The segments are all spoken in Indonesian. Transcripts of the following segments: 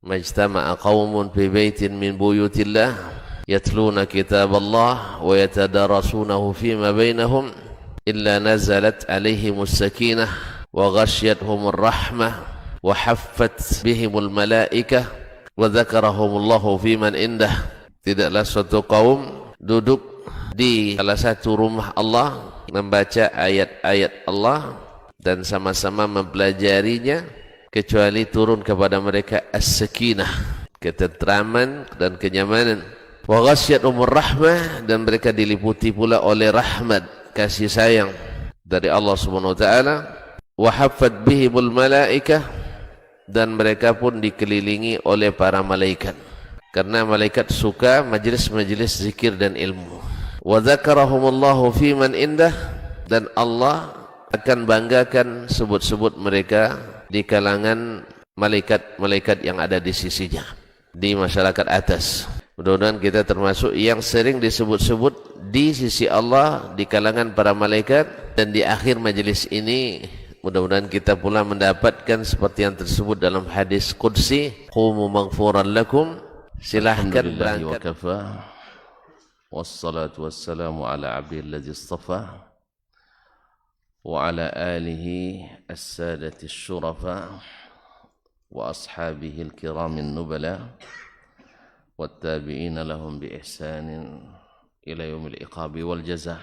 majtama'a qaumun fi baitin min buyutillah yatluna kitaballah wa yatadarasunahu fima bainahum illa nazalat alaihimus sakinah wa ghasyiyatuhumur rahmah wa haffat bihimul malaikah wa dzakarahumullahu fiman indah. Tidaklah suatu kaum duduk di salah satu rumah Allah membaca ayat-ayat Allah dan sama-sama mempelajarinya kecuali turun kepada mereka as-sakinah, ketentraman dan kenyamanan. Wa ghasyiyatuhumur rahmah, dan mereka diliputi pula oleh rahmat, kasih sayang dari Allah Subhanahu wa taala. Wa haffat bihimul malaikah, dan mereka pun dikelilingi oleh para malaikat, karena malaikat suka majlis-majlis zikir dan ilmu. Wa dzakarahumullahu fiman indah, dan Allah akan banggakan sebut-sebut mereka di kalangan malaikat-malaikat yang ada di sisinya, di masyarakat atas. Mudah-mudahan kita termasuk yang sering disebut-sebut di sisi Allah di kalangan para malaikat, dan di akhir majelis ini mudah-mudahan kita pula mendapatkan seperti yang tersebut dalam hadis qudsi, qumu maghfuran lakum, silahkan berangkat. Wassalatu wassalamu ala abdihi alladzi istafa wa ala alihi as-sadati asy-syurafa wa ashabihi al-kiramin nubala wattabi'ina lahum bi ihsanin ila yaumil iqabi wal jazaa.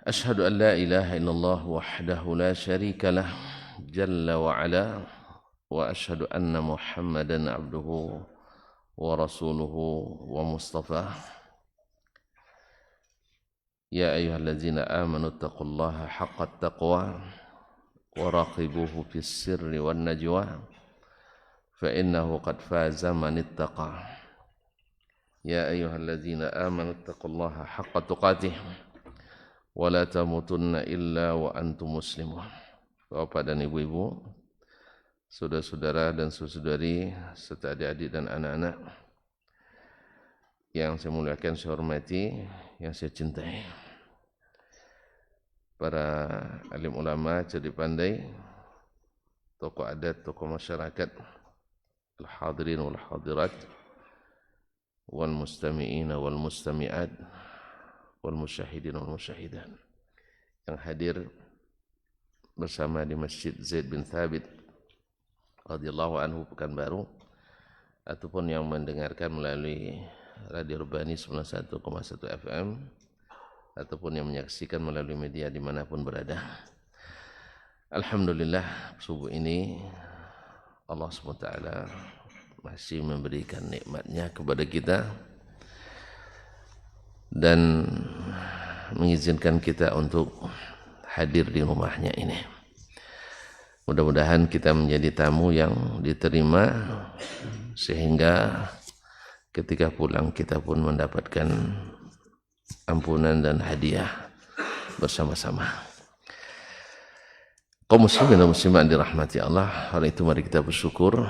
Ashhadu an la ilaha illallah wahdahu la syarika lah jalla wa ala, wa ashhadu anna Muhammadan abduhu wa rasuluhu wa mustafa. Ya ayyuhalladzina amanu taqullaha haqqa taqwa wa raqibuhu fis sirri wan najwa fa innahu qad faza man ittaqa. Ya ayyuhalladzina amanu taqullaha haqqa tuqatih wa la tamutunna illa wa antum muslimun. Bapak dan ibu-ibu, saudara-saudara dan saudari serta adik-adik dan anak-anak yang saya muliakan, saya hormati, yang saya cintai, para alim ulama, cerdik pandai, tokoh adat, tokoh masyarakat, al-hadirin wal hadirat, wal mustami'ina wal mustami'at, wal musyahidin wal musyahidat yang hadir bersama di Masjid Zaid bin Thabit radhiyallahu anhu Pekanbaru, ataupun yang mendengarkan melalui Radio Urbani 91,1 FM, ataupun yang menyaksikan melalui media dimanapun berada. Alhamdulillah, subuh ini Allah SWT masih memberikan nikmatnya kepada kita dan mengizinkan kita untuk hadir di rumahnya ini. Mudah-mudahan kita menjadi tamu yang diterima, sehingga ketika pulang kita pun mendapatkan ampunan dan hadiah bersama-sama. Kaum muslimin dan muslimat dirahmati Allah, hari itu mari kita bersyukur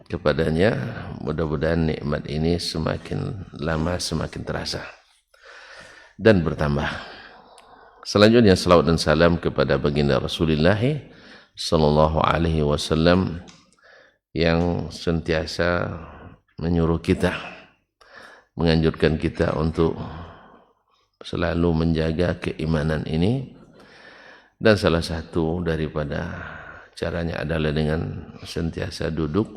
kepadanya. Mudah-mudahan nikmat ini semakin lama semakin terasa dan bertambah. Selanjutnya salawat dan salam kepada baginda Rasulullah sallallahu alaihi wasallam yang sentiasa menyuruh kita, menganjurkan kita untuk selalu menjaga keimanan ini, dan salah satu daripada caranya adalah dengan sentiasa duduk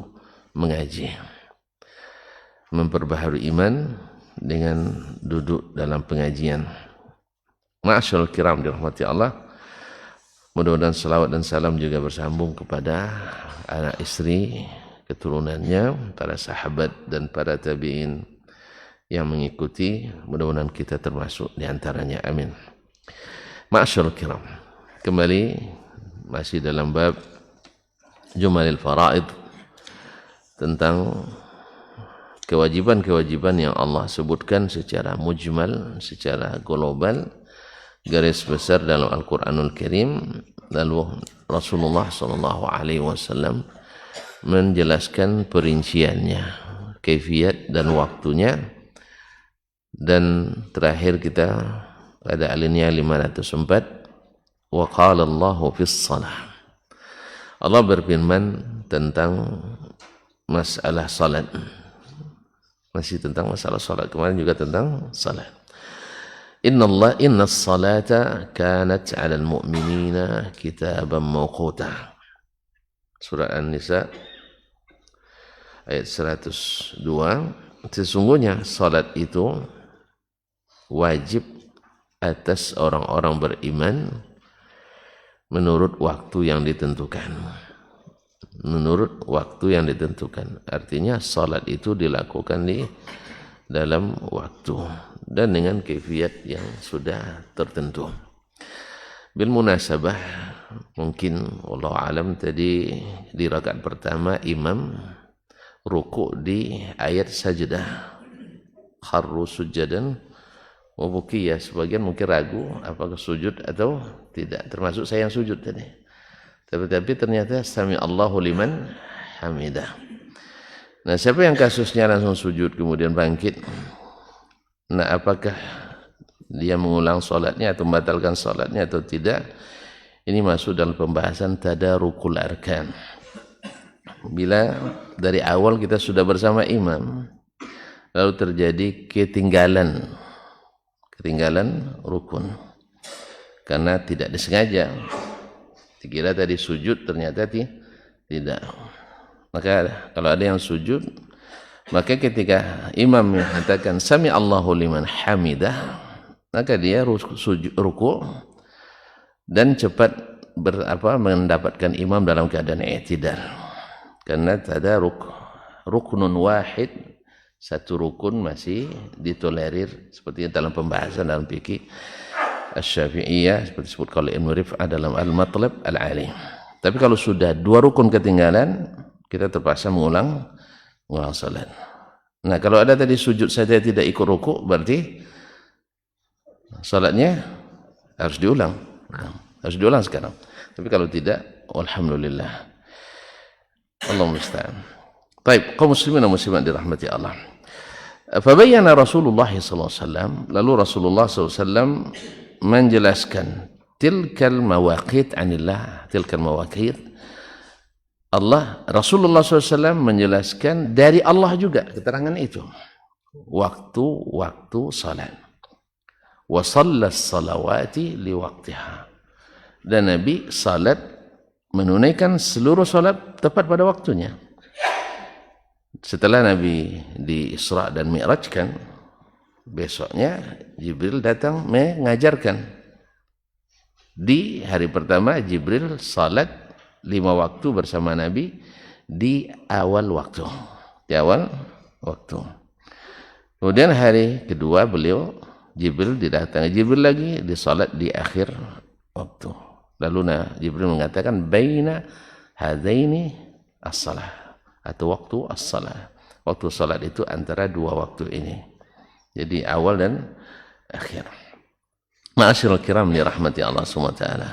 mengaji, memperbaharui iman dengan duduk dalam pengajian. Ma'asyarul kiram dirahmati Allah, mudah-mudahan salawat dan salam juga bersambung kepada anak istri, keturunannya, para sahabat dan para tabi'in yang mengikuti. Mudah-mudahan kita termasuk di antaranya, amin. Ma'asyarul kiram, kembali masih dalam bab Jumalil Faraid, tentang kewajiban-kewajiban yang Allah sebutkan secara mujmal, secara global, garis besar dalam Al-Quranul Karim. Lalu Rasulullah SAW menjelaskan perinciannya, kaifiyat dan waktunya. Dan terakhir kita pada alinea 504, wa qala Allahu fis salah, Allah berfirman tentang masalah salat. Masih tentang masalah salat. Kemarin juga tentang salat. Inna salata kanat 'alal mu'minina kitaban mawquta. Surah An-Nisa ayat 102. Sesungguhnya salat itu wajib atas orang-orang beriman menurut waktu yang ditentukan. Menurut waktu yang ditentukan. Artinya salat itu dilakukan di dalam waktu dan dengan kaifiat yang sudah tertentu. Bil munasabah, mungkin wallahu alam tadi di rakaat pertama imam ruku di ayat sajdah, kharru sujadan wa bukiya. Sebagian mungkin ragu apakah sujud atau tidak, termasuk saya yang sujud tadi. Tapi ternyata sami Allahu liman hamidah. Nah, siapa yang kasusnya langsung sujud kemudian bangkit? Nah, apakah dia mengulang salatnya atau membatalkan salatnya atau tidak? Ini masuk dalam pembahasan tadarukul arkan. Bila dari awal kita sudah bersama imam, lalu terjadi ketinggalan rukun karena tidak disengaja, dikira tadi sujud ternyata tidak. Maka kalau ada yang sujud, maka ketika imam mengatakan sami Allahu liman hamidah, maka dia ruku dan cepat mendapatkan imam dalam keadaan i'tidal. Karena tadaruk rukunun wahid, satu rukun masih ditolerir, seperti dalam pembahasan dalam fikih Asy-Syafi'iyah seperti disebut kalau Ibnu Rif'ah dalam Al-Matlab Al-'Ali. Tapi kalau sudah dua rukun ketinggalan, kita terpaksa mengulang salat. Nah, kalau ada tadi sujud saja tidak ikut ruku, berarti salatnya harus diulang. Harus diulang sekarang. Tapi kalau tidak, alhamdulillah. Allahumma musta'an. Baik, kaum muslimin dan muslimat dirahmati Allah. Fabayyana Rasulullah SAW, lalu Rasulullah SAW menjelaskan tilkal mawaqit anillah, tilkal mawaqit Rasulullah SAW menjelaskan dari Allah juga keterangan itu. Waktu salat. Wa sallas salawati liwaqtiha. Dan Nabi salat menunaikan seluruh salat tepat pada waktunya. Setelah Nabi di Isra dan Mi'rajkan, besoknya Jibril datang mengajarkan. Di hari pertama Jibril salat 5 waktu bersama Nabi di awal waktu. Di awal waktu. Kemudian hari kedua beliau Jibril didatangi Jibril lagi di salat di akhir waktu. Lalu Jibril mengatakan baina hadaini as-salah, atau waktu as-salah. Waktu salat itu antara dua waktu ini. Jadi awal dan akhir. Ma'asyiral kiram li rahmati Allah Subhanahu wa taala.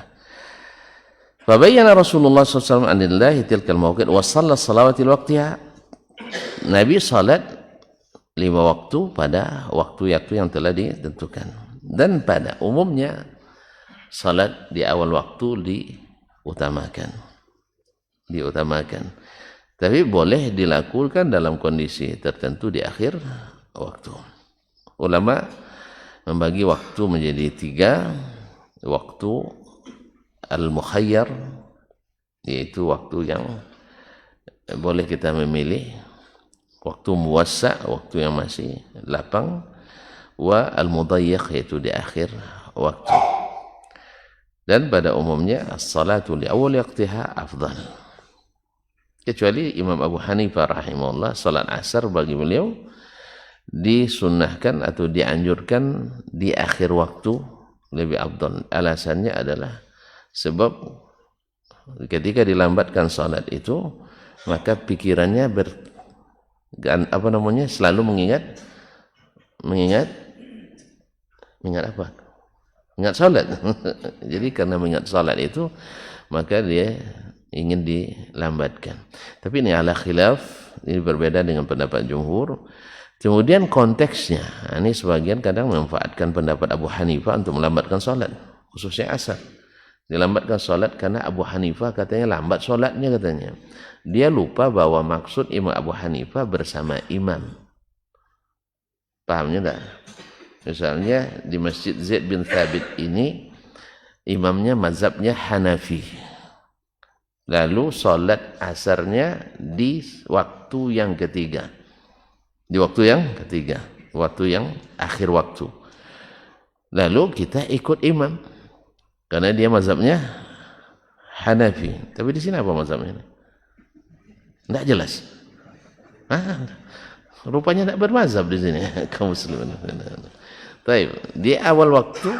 Fabayyana Rasulullah SAW anillahi tilkal mawqit wa shalla salawatil waqtiha. Nabi salat 5 waktu pada waktu-waktu yang telah ditentukan. Dan pada umumnya salat di awal waktu diutamakan. Tapi boleh dilakukan dalam kondisi tertentu di akhir waktu. Ulama membagi waktu menjadi 3. Waktu al-mukhayyar, yaitu waktu yang boleh kita memilih. Waktu muwassa, waktu yang masih lapang. Wa al-mudayyiq, yaitu di akhir waktu. Dan pada umumnya as-salatu li awal waqtiha afdal. Kecuali Imam Abu Hanifah rahimahullah, salat asar bagi beliau disunnahkan atau dianjurkan di akhir waktu lebih afdal. Alasannya adalah sebab ketika dilambatkan salat itu, maka pikirannya selalu mengingat apa? Ingat salat. Jadi karena mengingat salat itu, maka dia ingin dilambatkan. Tapi ini ala khilaf, ini berbeda dengan pendapat jumhur. Kemudian konteksnya, ini sebagian kadang memanfaatkan pendapat Abu Hanifah untuk melambatkan salat, khususnya asar. Dilambatkan sholat karena Abu Hanifah katanya lambat sholatnya katanya. Dia lupa bahwa maksud Imam Abu Hanifah bersama imam. Pahamnya tak? Misalnya di Masjid Zaid bin Thabit ini imamnya mazhabnya Hanafi. Lalu sholat asarnya di waktu yang ketiga. Di waktu yang ketiga. Waktu yang akhir waktu. Lalu kita ikut imam. Karena dia mazhabnya Hanafi. Tapi di sini apa mazhabnya? Tidak jelas. Rupanya tidak bermazhab di sini kaum muslimin. Baik, di awal waktu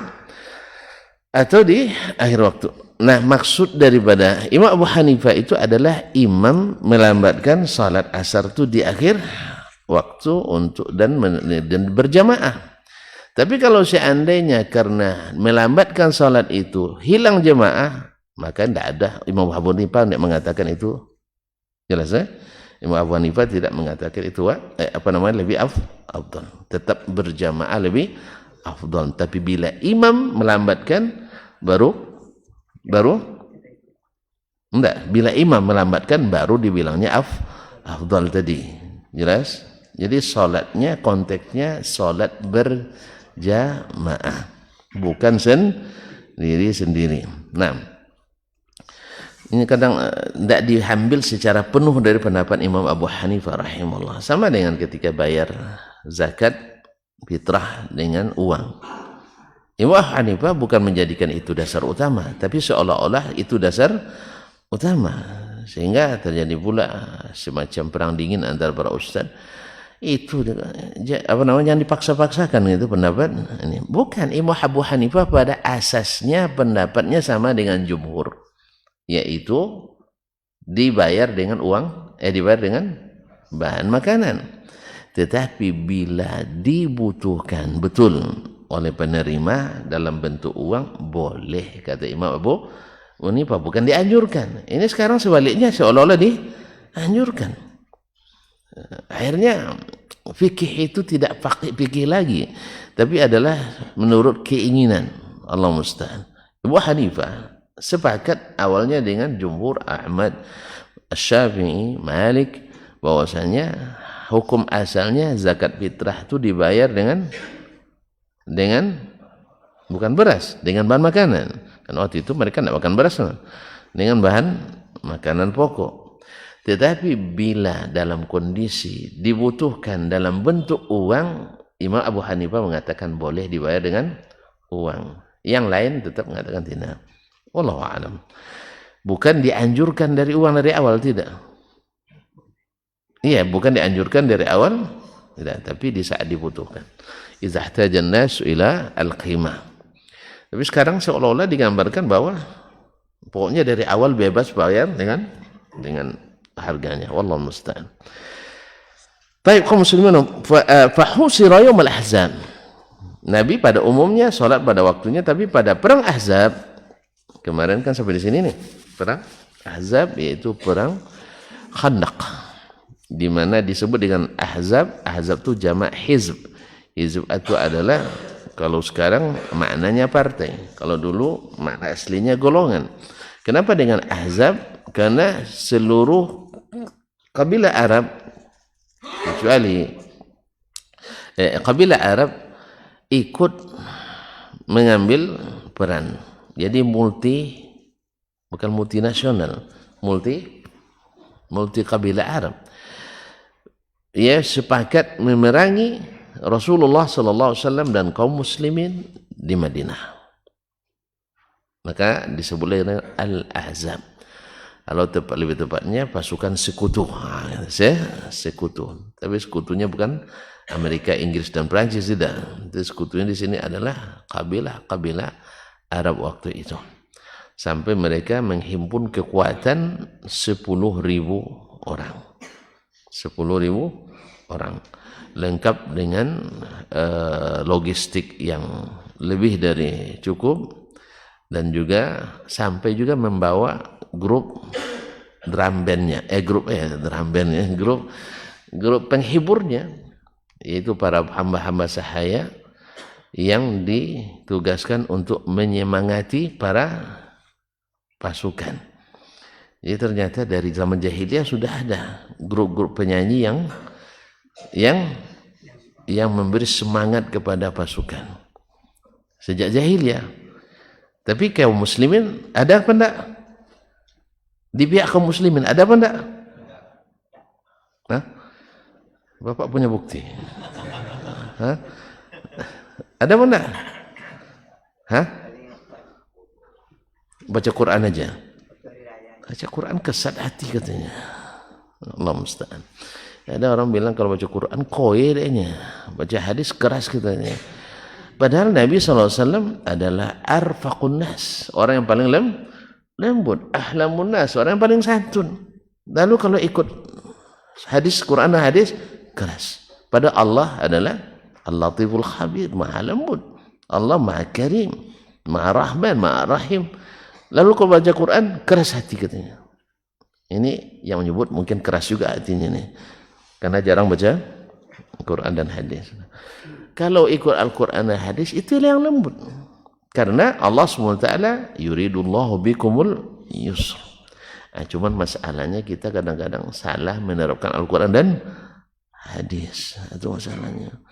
atau di akhir waktu. Nah, maksud daripada Imam Abu Hanifah itu adalah imam melambatkan salat asar itu di akhir waktu untuk dan berjamaah. Tapi kalau seandainya karena melambatkan salat itu hilang jemaah, maka tidak ada. Imam Abu Hanifah tidak mengatakan itu. Jelas ya? Imam Abu Hanifah tidak mengatakan itu lebih afdal. Tetap berjamaah lebih afdal. Tapi bila imam melambatkan baru enggak, bila imam melambatkan baru dibilangnya afdal tadi. Jelas? Jadi salatnya konteksnya salat berjamaah, bukan sendiri. Nah, ini kadang tidak diambil secara penuh dari pendapat Imam Abu Hanifah rahimahullah. Sama dengan ketika bayar zakat fitrah dengan uang. Imam Abu Hanifah bukan menjadikan itu dasar utama, tapi seolah-olah itu dasar utama, sehingga terjadi pula semacam perang dingin antara para ustaz. Itu jangan dipaksa-paksakan itu pendapat ini. Bukan, Imam Abu Hanifah pada asasnya pendapatnya sama dengan jumhur, yaitu dibayar dengan uang, dibayar dengan bahan makanan. Tetapi bila dibutuhkan betul oleh penerima dalam bentuk uang, boleh, kata Imam Abu Hanifah, bukan dianjurkan. Ini sekarang sebaliknya seolah-olah dianjurkan. Akhirnya fikih itu tidak pakai fikih lagi, tapi adalah menurut keinginan. Allah musta'an. Abu Hanifah sepakat awalnya dengan jumhur Ahmad, Syafi'i, Malik, bahwasanya hukum asalnya zakat fitrah itu dibayar dengan bukan beras, dengan bahan makanan. Kan waktu itu mereka tidak makan beras, dengan bahan makanan pokok. Tetapi bila dalam kondisi dibutuhkan dalam bentuk uang, Imam Abu Hanifah mengatakan boleh dibayar dengan uang. Yang lain tetap mengatakan tidak. Wallahu a'lam. Bukan dianjurkan dari uang dari awal, tidak. Iya, bukan dianjurkan dari awal, tidak, tapi di saat dibutuhkan. Idza ihtaja an-nas ila al-qimah. Tapi sekarang seolah-olah digambarkan bahwa pokoknya dari awal bebas bayar dengan harganya. Wallahu musta'an. Baik, kaum muslimin, fa husira yaum al-ahzab. Nabi pada umumnya salat pada waktunya, tapi pada perang Ahzab kemarin kan sampai di sini nih, perang Ahzab yaitu perang Khandaq, di mana disebut dengan Ahzab. Ahzab itu jamak hizb. Hizb itu adalah kalau sekarang maknanya partai, kalau dulu makna aslinya golongan. Kenapa dengan Ahzab? Karena seluruh kabilah Arab kecuali kabilah Arab ikut mengambil peran. Jadi bukan multinasional, multi kabilah Arab. Ya, sepakat memerangi Rasulullah sallallahu alaihi wasallam dan kaum muslimin di Madinah. Maka disebutlah Al-Ahzab. Kalau lebih tepatnya pasukan sekutu. Sekutu. Tapi sekutunya bukan Amerika, Inggris dan Prancis, tidak. Sekutunya di sini adalah kabilah Arab waktu itu. Sampai mereka menghimpun kekuatan 10.000 orang. 10.000 orang. Lengkap dengan logistik yang lebih dari cukup, dan juga sampai juga membawa grup drum bandnya, grup penghiburnya, yaitu para hamba-hamba sahaya yang ditugaskan untuk menyemangati para pasukan. Jadi ternyata dari zaman jahiliyah sudah ada grup-grup penyanyi yang memberi semangat kepada pasukan sejak jahiliyah. Tapi kaum muslimin ada apa enggak? Di pihak kaum muslimin ada apa enggak? Hah? Bapak punya bukti? Hah? Ada apa enggak? Hah? Baca Quran aja. Baca Quran kesat hati katanya. Allah musta'an. Ada orang bilang kalau baca Quran koye dehnya. Baca hadis keras katanya. Padahal Nabi SAW adalah arfaqun nas. Orang yang paling lembut. Ahlamun nas. Orang yang paling santun. Lalu kalau ikut hadis, Quran dan hadis keras. Padahal Allah adalah Al-Latiful Khabir. Maha lembut. Allah maha karim. Maha rahman. Maha rahim. Lalu kalau baca Quran keras hati katanya. Ini yang menyebut mungkin keras juga hatinya nih. Karena jarang baca Quran dan hadis. Kalau ikut Al-Quran dan hadis itu yang lembut. Karena Allah SWT yuridullahu bikumul yusr. Nah, cuman masalahnya kita kadang-kadang salah menerapkan Al-Quran dan hadis. Itu masalahnya.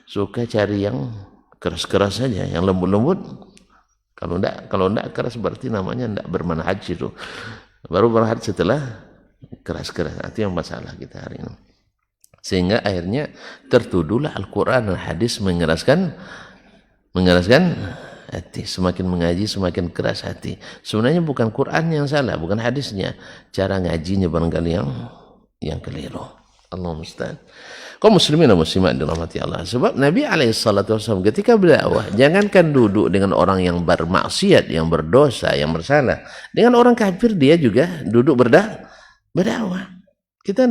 Suka cari yang keras-keras saja, yang lembut-lembut. Kalau enggak keras berarti namanya enggak bermanhaj itu. Baru bermanhaj setelah keras-keras. Itu yang masalah kita hari ini. Sehingga akhirnya tertuduhlah Al-Quran dan hadis mengeraskan hati. Semakin mengaji semakin keras hati. Sebenarnya bukan Quran yang salah, bukan hadisnya. Cara ngajinya barangkali yang keliru. Allah musta'an. Kaum muslimin dan muslimat dirahmati Allah. Sebab Nabi SAW ketika berdakwah, jangankan duduk dengan orang yang bermaksiat, yang berdosa, yang bersalah. Dengan orang kafir dia juga duduk berdakwah. Kita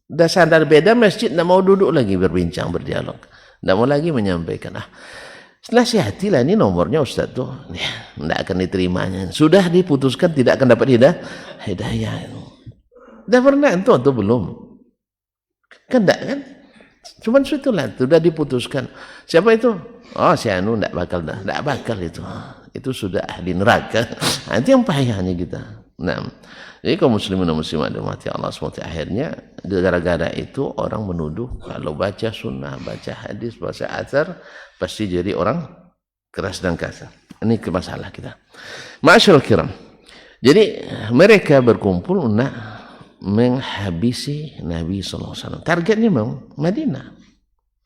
dah sadar beda masjid, tidak mau duduk lagi berbincang, berdialog. Tidak mau lagi menyampaikan. Nasihatilah ini nomornya Ustaz tuh. Tidak akan diterimanya. Sudah diputuskan tidak akan dapat hidayah. Dah pernah itu atau belum? Kan enggak kan? Cuman itulah sudah diputuskan. Siapa itu? Oh, si anu enggak bakal itu. Itu sudah ahli neraka. Nanti yang payahnya kita. Nah, jadi kaum muslimin dan muslimat dirahmati Allah SWT, akhirnya gara-gara itu orang menuduh kalau baca sunnah, baca hadis, baca athar pasti jadi orang keras dan kasar. Ini masalah kita. Ma'asyiral kiram. Jadi mereka berkumpul untuk menghabisi Nabi SAW. Targetnya memang Madinah.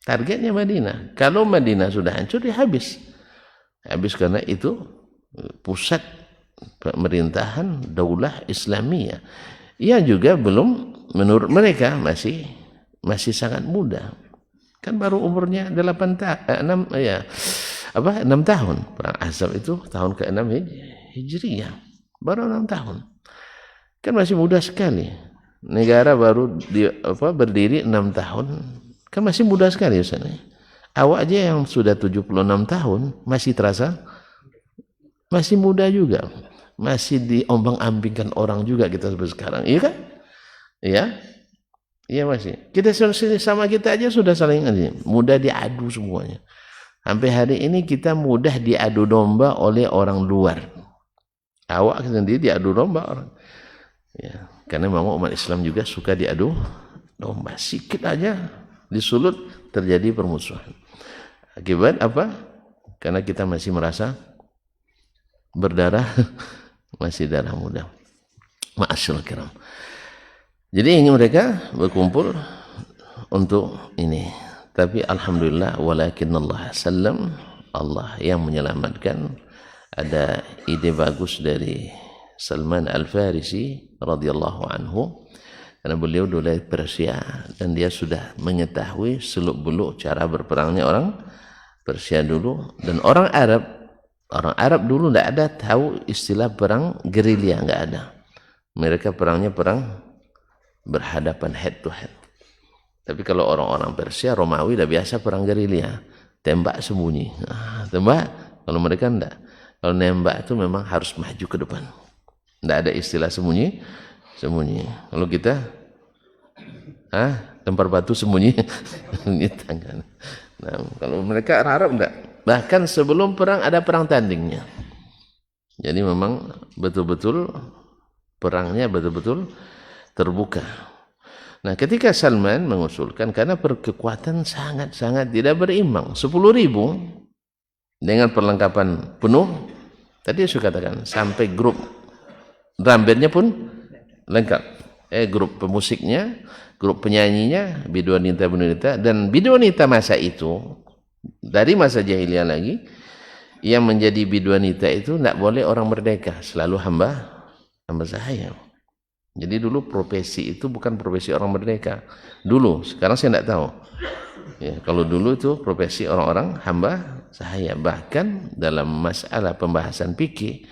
Targetnya Madinah. Kalau Madinah sudah hancur, dia habis. Habis karena itu pusat pemerintahan daulah Islamiyah. Ia juga belum, menurut mereka masih sangat muda. Kan baru umurnya 6 tahun. Perang Ahzab itu tahun ke-6 Hijriyah. Baru 6 tahun. Kan masih muda sekali. Negara baru berdiri 6 tahun. Kan masih muda sekali Ustaz. Awak aja yang sudah 76 tahun masih terasa masih muda juga. Masih diombang-ambingkan orang juga kita sekarang. Iya kan? Iya. Iya masih. Kita sama kita aja sudah saling mudah diadu semuanya. Sampai hari ini kita mudah diadu domba oleh orang luar. Awak sendiri diadu domba orang. Ya, karena memang umat Islam juga suka diadu domba. Sikit aja disulut terjadi permusuhan. Akibat apa? Karena kita masih merasa berdarah, masih darah muda. Ma'asyiral kiram. Jadi ini mereka berkumpul untuk ini. Tapi alhamdulillah walakinnallah sallam, Allah yang menyelamatkan. Ada ide bagus dari Salman Al-Farisi radhiyallahu anhu, karena beliau dulu dari Persia dan dia sudah mengetahui seluk-beluk cara berperangnya orang Persia dulu. Dan orang Arab dulu tidak ada tahu istilah perang gerilya, nggak ada. Mereka perangnya perang berhadapan head to head. Tapi kalau orang-orang Persia, Romawi udah biasa perang gerilya, tembak sembunyi. Tembak, kalau mereka enggak. Kalau nembak itu memang harus maju ke depan. Tidak ada istilah sembunyi. Kalau kita lempar batu sembunyi. Nah, kalau mereka Arab enggak. Bahkan sebelum perang ada perang tandingnya. Jadi memang betul-betul perangnya betul-betul terbuka. Nah, ketika Salman mengusulkan, karena kekuatan sangat-sangat tidak berimbang, 10.000 dengan perlengkapan penuh, tadi saya katakan, sampai grup drum bandnya pun lengkap. Grup pemusiknya, grup penyanyinya, biduanita, dan biduanita masa itu, dari masa jahiliyah lagi, yang menjadi biduanita itu tidak boleh orang merdeka, selalu hamba sahaya. Jadi dulu profesi itu bukan profesi orang merdeka. Dulu, sekarang saya tidak tahu. Ya, kalau dulu itu profesi orang-orang hamba sahaya. Bahkan dalam masalah pembahasan fikih,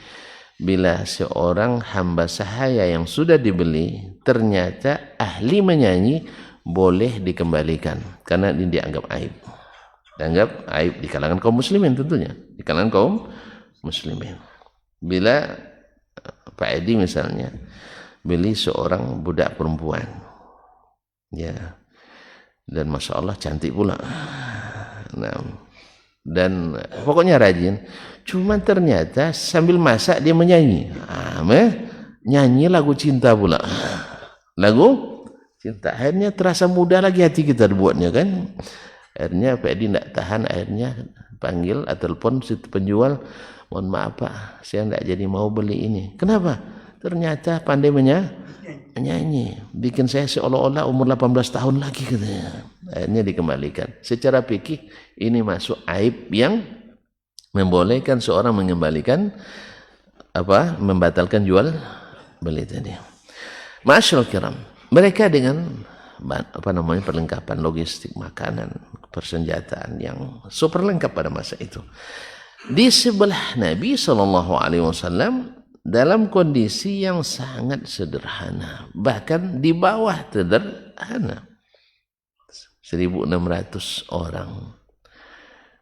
bila seorang hamba sahaya yang sudah dibeli ternyata ahli menyanyi, boleh dikembalikan karena ini dianggap aib. Dianggap aib di kalangan kaum muslimin tentunya. Di kalangan kaum muslimin. Bila Pak Edi misalnya beli seorang budak perempuan, ya, dan masya Allah cantik pula, nah, dan pokoknya rajin, cuma ternyata sambil masak dia menyanyi, nyanyi lagu cinta pula, lagu cinta. Akhirnya terasa mudah lagi hati kita buatnya kan. Akhirnya Pak Edi tidak tahan, akhirnya panggil atau telepon si penjual, mohon maaf Pak, saya tidak jadi mau beli ini. Kenapa? Ternyata pandai menyanyi, bikin saya seolah-olah umur 18 tahun lagi katanya. Akhirnya dikembalikan. Secara fikih ini masuk aib yang membolehkan seorang mengembalikan membatalkan jual beli tadi. Ma'asyiral kiram, mereka dengan perlengkapan logistik, makanan, persenjataan yang super lengkap pada masa itu. Di sebelah Nabi SAW dalam kondisi yang sangat sederhana, bahkan di bawah sederhana, 1.600 orang,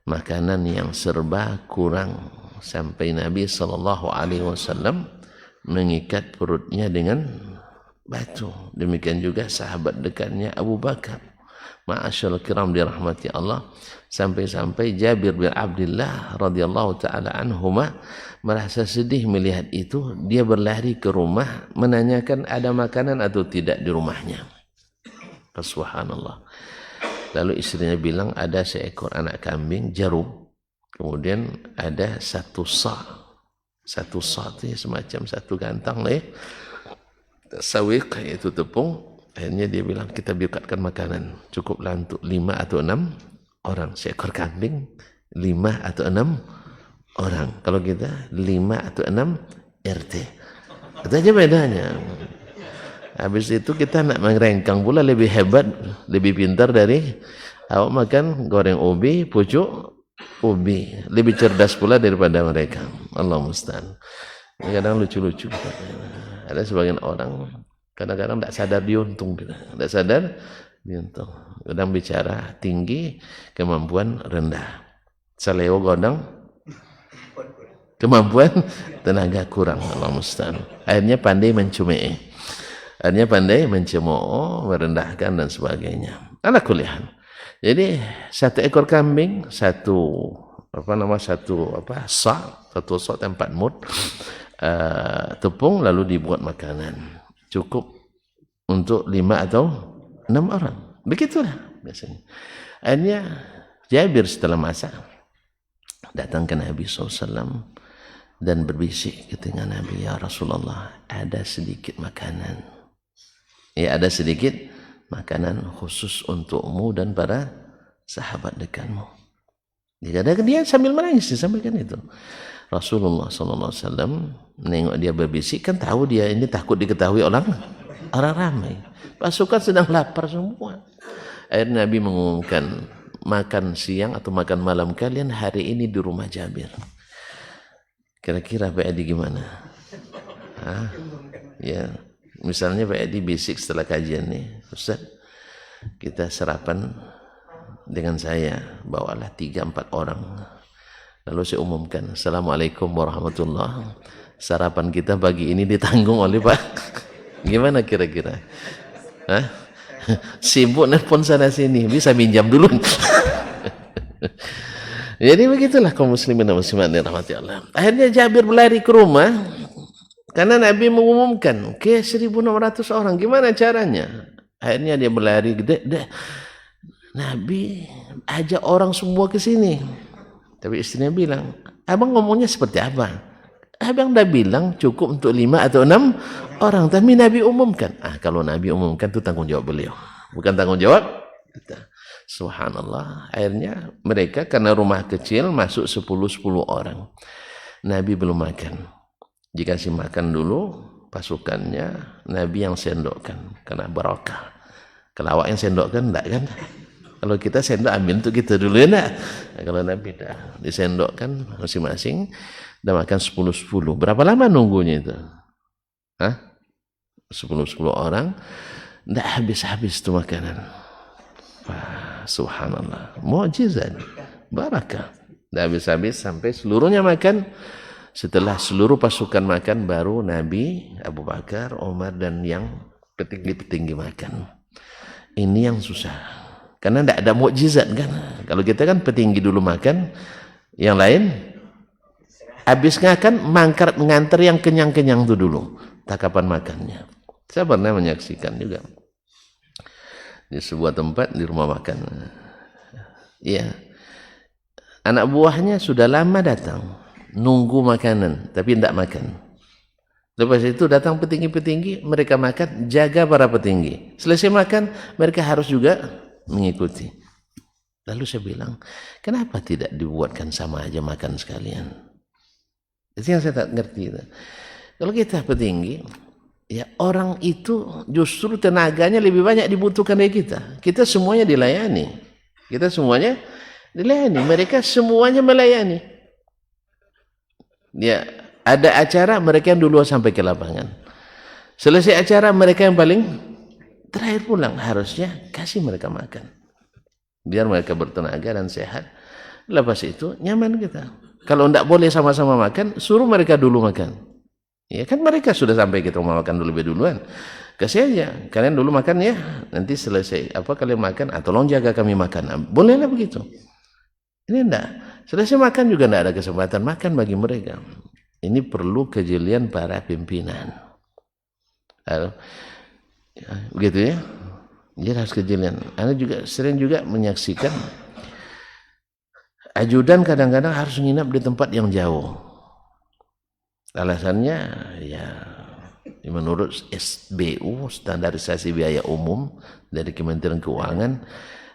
makanan yang serba kurang, sampai Nabi SAW mengikat perutnya dengan batu. Demikian juga sahabat dekatnya Abu Bakar, ma'asyarul kiram dirahmati Allah, sampai-sampai Jabir bin Abdullah radhiyallahu taala anhuma merasa sedih melihat itu. Dia berlari ke rumah menanyakan ada makanan atau tidak di rumahnya. Subhanallah. Lalu istrinya bilang ada seekor anak kambing jarum, kemudian ada satu sa' itu semacam satu gantang sawiq, yaitu tepung. Akhirnya dia bilang kita biarkan makanan, cukuplah untuk 5 atau 6 orang. Seekor kambing 5 atau 6 orang. Kalau kita 5 atau 6 RT. Itu aja bedanya. Habis itu kita nak merengkang pula, lebih hebat, lebih pintar dari awak makan goreng ubi, pucuk ubi. Lebih cerdas pula daripada mereka. Allah musta'an. Kadang lucu-lucu. Ada sebagian orang kadang-kadang tak sadar diuntung, tak sadar diuntung. Kadang bicara tinggi, kemampuan rendah. Salewo godang, kemampuan tenaga kurang. Allah musta'an. Akhirnya pandai mencemooh, merendahkan dan sebagainya. Ala kuliah. Jadi satu ekor kambing, satu sa' tempat mud, tepung, lalu dibuat makanan. Cukup untuk 5 atau 6 orang. Begitulah biasanya. Akhirnya Jabir setelah masak datang ke Nabi SAW dan berbisik ke tengah Nabi, ya Rasulullah, ada sedikit makanan. Ya, ada sedikit makanan khusus untukmu dan para sahabat dekatmu. Dia sambil menangis, disampaikan itu. Rasulullah SAW menengok dia berbisik, kan tahu dia ini takut diketahui orang ramai. Pasukan sedang lapar semua. Akhirnya Nabi mengumumkan, makan siang atau makan malam kalian hari ini di rumah Jabir. Kira-kira Pak Edi gimana? Ya, misalnya Pak Edi bisik setelah kajian nih, Ustaz, kita sarapan dengan saya, bawalah 3-4 orang. Lalu saya umumkan, Assalamualaikum warahmatullahi. Sarapan kita pagi ini ditanggung oleh Pak. Gimana kira-kira? Sibuk nelpon sana sini, bisa minjam dulu. Jadi begitulah kaum muslimin dan muslimat dirahmati Allah. Akhirnya Jabir berlari ke rumah karena Nabi mengumumkan ke 1.600 orang. Gimana caranya? Akhirnya dia berlari, Nabi ajak orang semua ke sini. Tapi istrinya bilang, abang ngomongnya seperti apa? Abang dah bilang cukup untuk 5 atau 6 orang. Tapi Nabi umumkan. Kalau Nabi umumkan itu tanggung jawab beliau. Bukan tanggung jawab kita. Subhanallah. Akhirnya mereka karena rumah kecil masuk 10 orang. Nabi belum makan. Dikasih makan dulu pasukannya, Nabi yang sendokkan karena barakah. Kalau awak yang sendokkan enggak kan? Kalau kita sendok ambil untuk kita dulu ya enggak? Nah, kalau Nabi dah disendokkan masing-masing dah makan 10. Berapa lama nunggunya itu? 10 orang enggak habis-habis itu makanan. Subhanallah, mukjizat, barakah. Dah habis-habis sampai seluruhnya makan. Setelah seluruh pasukan makan, baru Nabi, Abu Bakar, Umar dan yang petinggi-petinggi makan. Ini yang susah, karena tidak ada mukjizat kan. Kalau kita kan petinggi dulu makan, yang lain habis makan nganter yang kenyang-kenyang itu dulu, takapan makannya. Saya pernah menyaksikan juga di sebuah tempat di rumah makan. Ya, anak buahnya sudah lama datang, nunggu makanan, tapi tidak makan. Lepas itu datang petinggi-petinggi, mereka makan, jaga para petinggi. Selesai makan, mereka harus juga mengikuti. Lalu saya bilang, kenapa tidak dibuatkan sama aja makan sekalian? Itu yang saya tak ngerti. Kalau kita petinggi, ya orang itu justru tenaganya lebih banyak dibutuhkan dari kita. Kita semuanya dilayani. Mereka semuanya melayani. Ya, ada acara mereka yang dulu sampai ke lapangan. Selesai acara mereka yang paling terakhir pulang. Harusnya kasih mereka makan, biar mereka bertenaga dan sehat. Lepas itu nyaman kita. Kalau tidak boleh sama-sama makan, suruh mereka dulu makan. Ya kan mereka sudah sampai kita mau makan dulu lebih duluan. Kasih aja, kalian dulu makan ya. Nanti selesai kalian makan, tolong jaga kami makan. Bolehlah begitu. Ini enggak. Selesai makan juga enggak ada kesempatan makan bagi mereka. Ini perlu kejelian para pimpinan. Begitu ya. Jadi harus kejelian. Anda juga sering juga menyaksikan ajudan kadang-kadang harus nginap di tempat yang jauh. Alasannya ya menurut SBU, standarisasi biaya umum dari Kementerian Keuangan,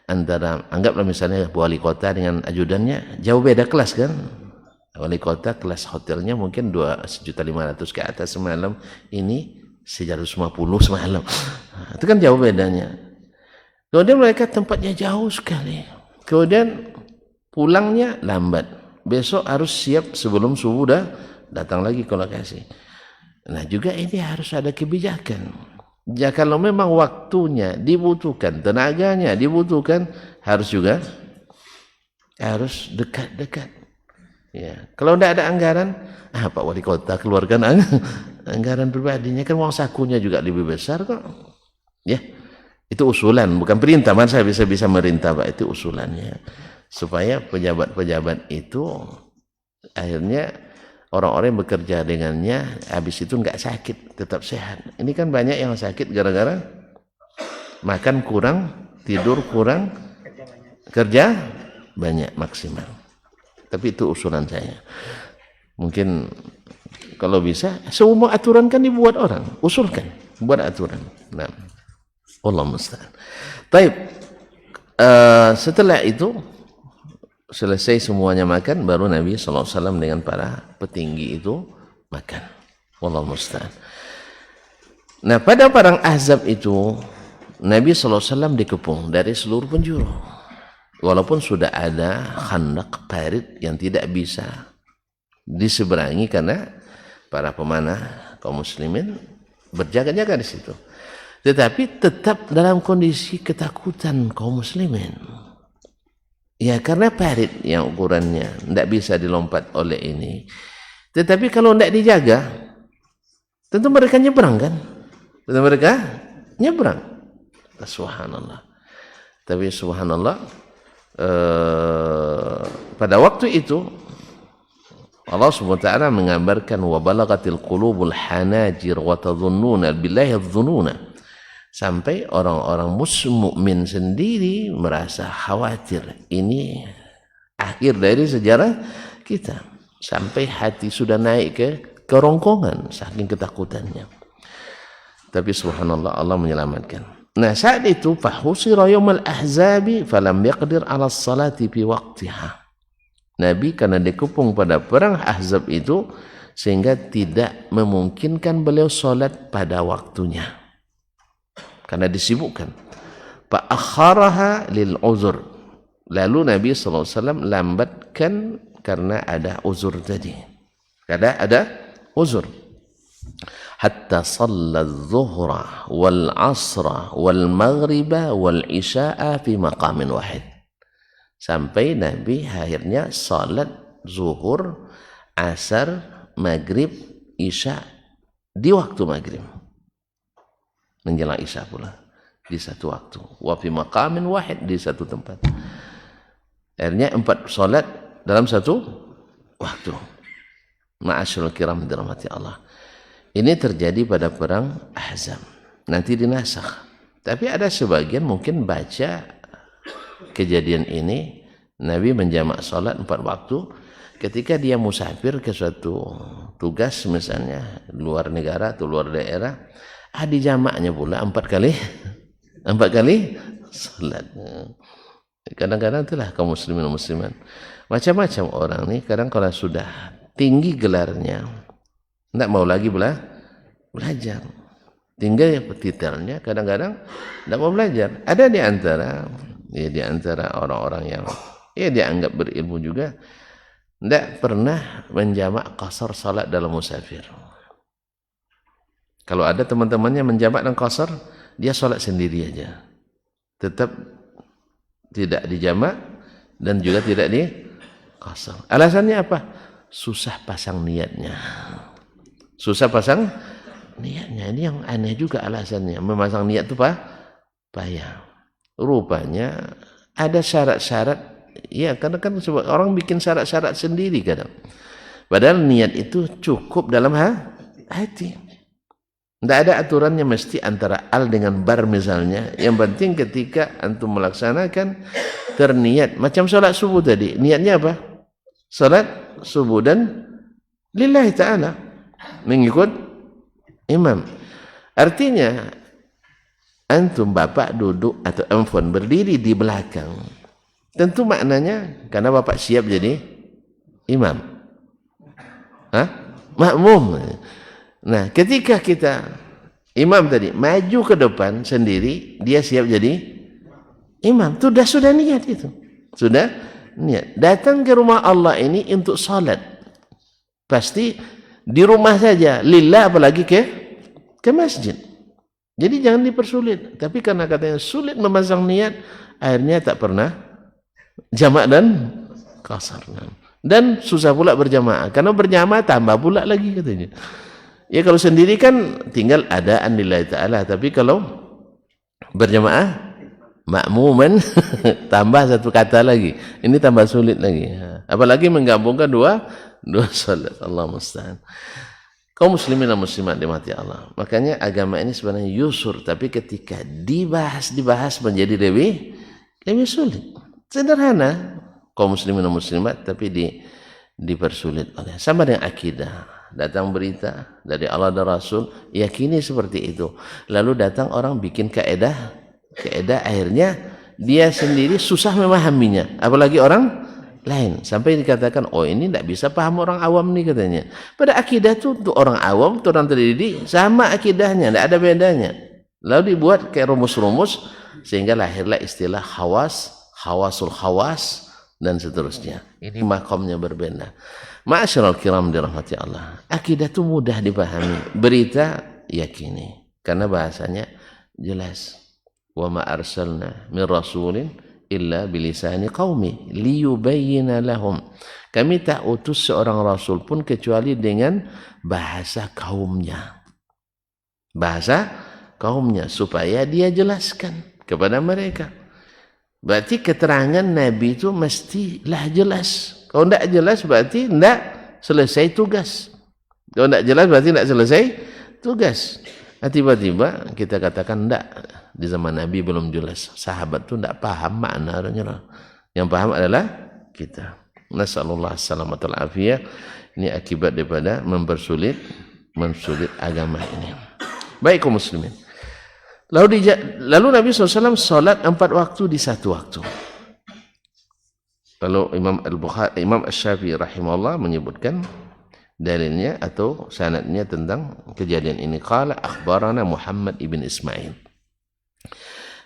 antara anggaplah misalnya wali kota dengan ajudannya jauh beda kelas kan. Wali kota kelas hotelnya mungkin 2.500.000 ke atas semalam, ini 150 semalam. Itu kan jauh bedanya. Kemudian mereka tempatnya jauh sekali. Kemudian pulangnya lambat. Besok harus siap sebelum subuh dah datang lagi ke lokasi. Nah juga ini harus ada kebijakan. Ya, kalau memang waktunya dibutuhkan, tenaganya dibutuhkan, harus dekat-dekat. Ya, kalau tidak ada anggaran, Pak Wali Kota keluarkan anggaran pribadinya, kan uang sakunya juga lebih besar kok. Ya, itu usulan, bukan perintah. Mana saya bisa merintah Pak, itu usulannya. Supaya pejabat-pejabat itu akhirnya orang-orang yang bekerja dengannya habis itu enggak sakit, tetap sehat. Ini kan banyak yang sakit gara-gara makan kurang, tidur kurang, kerja banyak maksimal. Tapi itu usulan saya. Mungkin kalau bisa semua aturan kan dibuat orang, usulkan, buat aturan. Nah, Allah musta'an. Baik. Setelah itu selesai semuanya makan, baru Nabi SAW dengan para petinggi itu makan. Wallahu musta'an. Nah, pada perang Ahzab itu Nabi SAW dikepung dari seluruh penjuru. Walaupun sudah ada khandak, parit yang tidak bisa diseberangi karena para pemanah kaum muslimin berjaga-jaga di situ. Tetapi tetap dalam kondisi ketakutan kaum muslimin. Ya, karena parit yang ukurannya tidak bisa dilompat oleh ini. Tetapi kalau tidak dijaga, tentu mereka nyebrang kan? Tentu mereka nyebrang. Subhanallah. Tapi subhanallah, pada waktu itu Allah SWT menggambarkan wa balagatil qulubul hanajir wa tadhunnuna billahi adh-dhununa, sampai orang-orang mukmin sendiri merasa khawatir ini akhir dari sejarah kita, sampai hati sudah naik ke kerongkongan saking ketakutannya. Tapi subhanallah, Allah menyelamatkan. Nah, saat itu fahusira yaumal ahzabi falam yaqdir ala salati fi waqtiha. Nabi karena dikepung pada perang Ahzab itu sehingga tidak memungkinkan beliau salat pada waktunya karena disibukkan. Fa akharaha lil uzur. Lalu Nabi SAW lambatkan karena ada uzur tadi. Karena ada uzur. Hatta shalla adh-dhuhra wal 'ashra wal maghriba wal isya'a fi maqamin wahid. Sampai Nabi akhirnya salat zuhur, asar, maghrib, isya di waktu maghrib. Menjelang isya pula di satu waktu. Wa fi maqamin wahid, di satu tempat. Akhirnya 4 salat dalam satu waktu. Ma'asyiral kiram dirahmati Allah. Ini terjadi pada perang Ahzab. Nanti dinasakh. Tapi ada sebagian mungkin baca kejadian ini, Nabi menjamak salat 4 waktu ketika dia musafir ke suatu tugas misalnya luar negara atau luar daerah, dijamaknya pula 4 kali salat. Kadang-kadang itulah kaum muslimin dan muslimat, macam-macam orang nih, kadang kalau sudah tinggi gelarnya tidak mau lagi belajar, tinggal titelnya, kadang-kadang tidak mau belajar. Ada di antara orang-orang yang dianggap berilmu juga tidak pernah menjamak qasar salat dalam musafir. Kalau ada teman-temannya menjamak dan qasar, dia salat sendiri aja, tetap tidak dijamak dan juga tidak di qasar. Alasannya apa? Susah pasang niatnya. Ini yang aneh juga alasannya. Memasang niat itu payah. Rupanya ada syarat-syarat, ya, karena kan orang bikin syarat-syarat sendiri kadang. Padahal niat itu cukup dalam hati. Tidak ada aturannya mesti antara al dengan bar misalnya. Yang penting ketika antum melaksanakan terniat. Macam salat subuh tadi, niatnya apa? Salat subuh dan lillahi ta'ala, mengikut imam. Artinya antum bapak duduk atau empon berdiri di belakang, tentu maknanya karena bapak siap jadi imam, makmum. Nah, ketika kita imam tadi maju ke depan sendiri, dia siap jadi imam, sudah niat itu, sudah niat. Datang ke rumah Allah ini untuk salat, pasti di rumah saja lillah, apalagi ke masjid. Jadi jangan dipersulit. Tapi karena katanya sulit memasang niat, akhirnya tak pernah jamak dan qasar. Dan susah pula berjamaah. Karena berjamaah tambah pula lagi katanya. Ya kalau sendiri kan tinggal adaan lillahi ta'ala. Tapi kalau berjamaah, makmuman, tambah satu kata lagi. Ini tambah sulit lagi. Apalagi menggabungkan dua salat. Allah musta'an. Kaum muslimin dan muslimat dimati Allah. Makanya agama ini sebenarnya yusur, tapi ketika dibahas menjadi lebih sulit. Sederhana kaum muslimin dan muslimat, tapi dipersulit oleh. Sama dengan akidah. Datang berita dari Allah dan Rasul, yakini seperti itu. Lalu datang orang bikin kaedah, akhirnya dia sendiri susah memahaminya. Apalagi orang lain, sampai dikatakan, oh ini tidak bisa paham orang awam nih katanya. Pada akidah itu untuk orang awam, untuk orang terdidik sama akidahnya, tidak ada bedanya. Lalu dibuat kayak rumus-rumus sehingga lahirlah istilah khawasul khawas dan seterusnya. Ini makamnya berbeda. Ma'asyiral kiram dirahmati Allah. Akidah itu mudah dipahami, berita yakini karena bahasanya jelas. Wa ma arsalna min rasulin illa bilisani qaumi liyubayyina lahum. Kami tak utus seorang rasul pun kecuali dengan bahasa kaumnya. Bahasa kaumnya supaya dia jelaskan kepada mereka. Berarti keterangan Nabi itu mestilah jelas. Kalau tidak jelas berarti tidak selesai tugas. Kalau tidak jelas berarti tidak selesai tugas. Nah, tiba-tiba kita katakan tidak, di zaman Nabi belum jelas. Sahabat itu tidak paham maknanya. Yang paham adalah kita. Nasallallahu salamatul afiyah. Ini akibat daripada mensulit agama ini. Baik kaum muslimin. Lalu Nabi SAW salat 4 waktu di 1 waktu. Lalu Imam Asy-Syafi'i rahimahullah menyebutkan dalilnya atau sanadnya tentang kejadian ini. Qala akhbarana Muhammad ibn Ismail.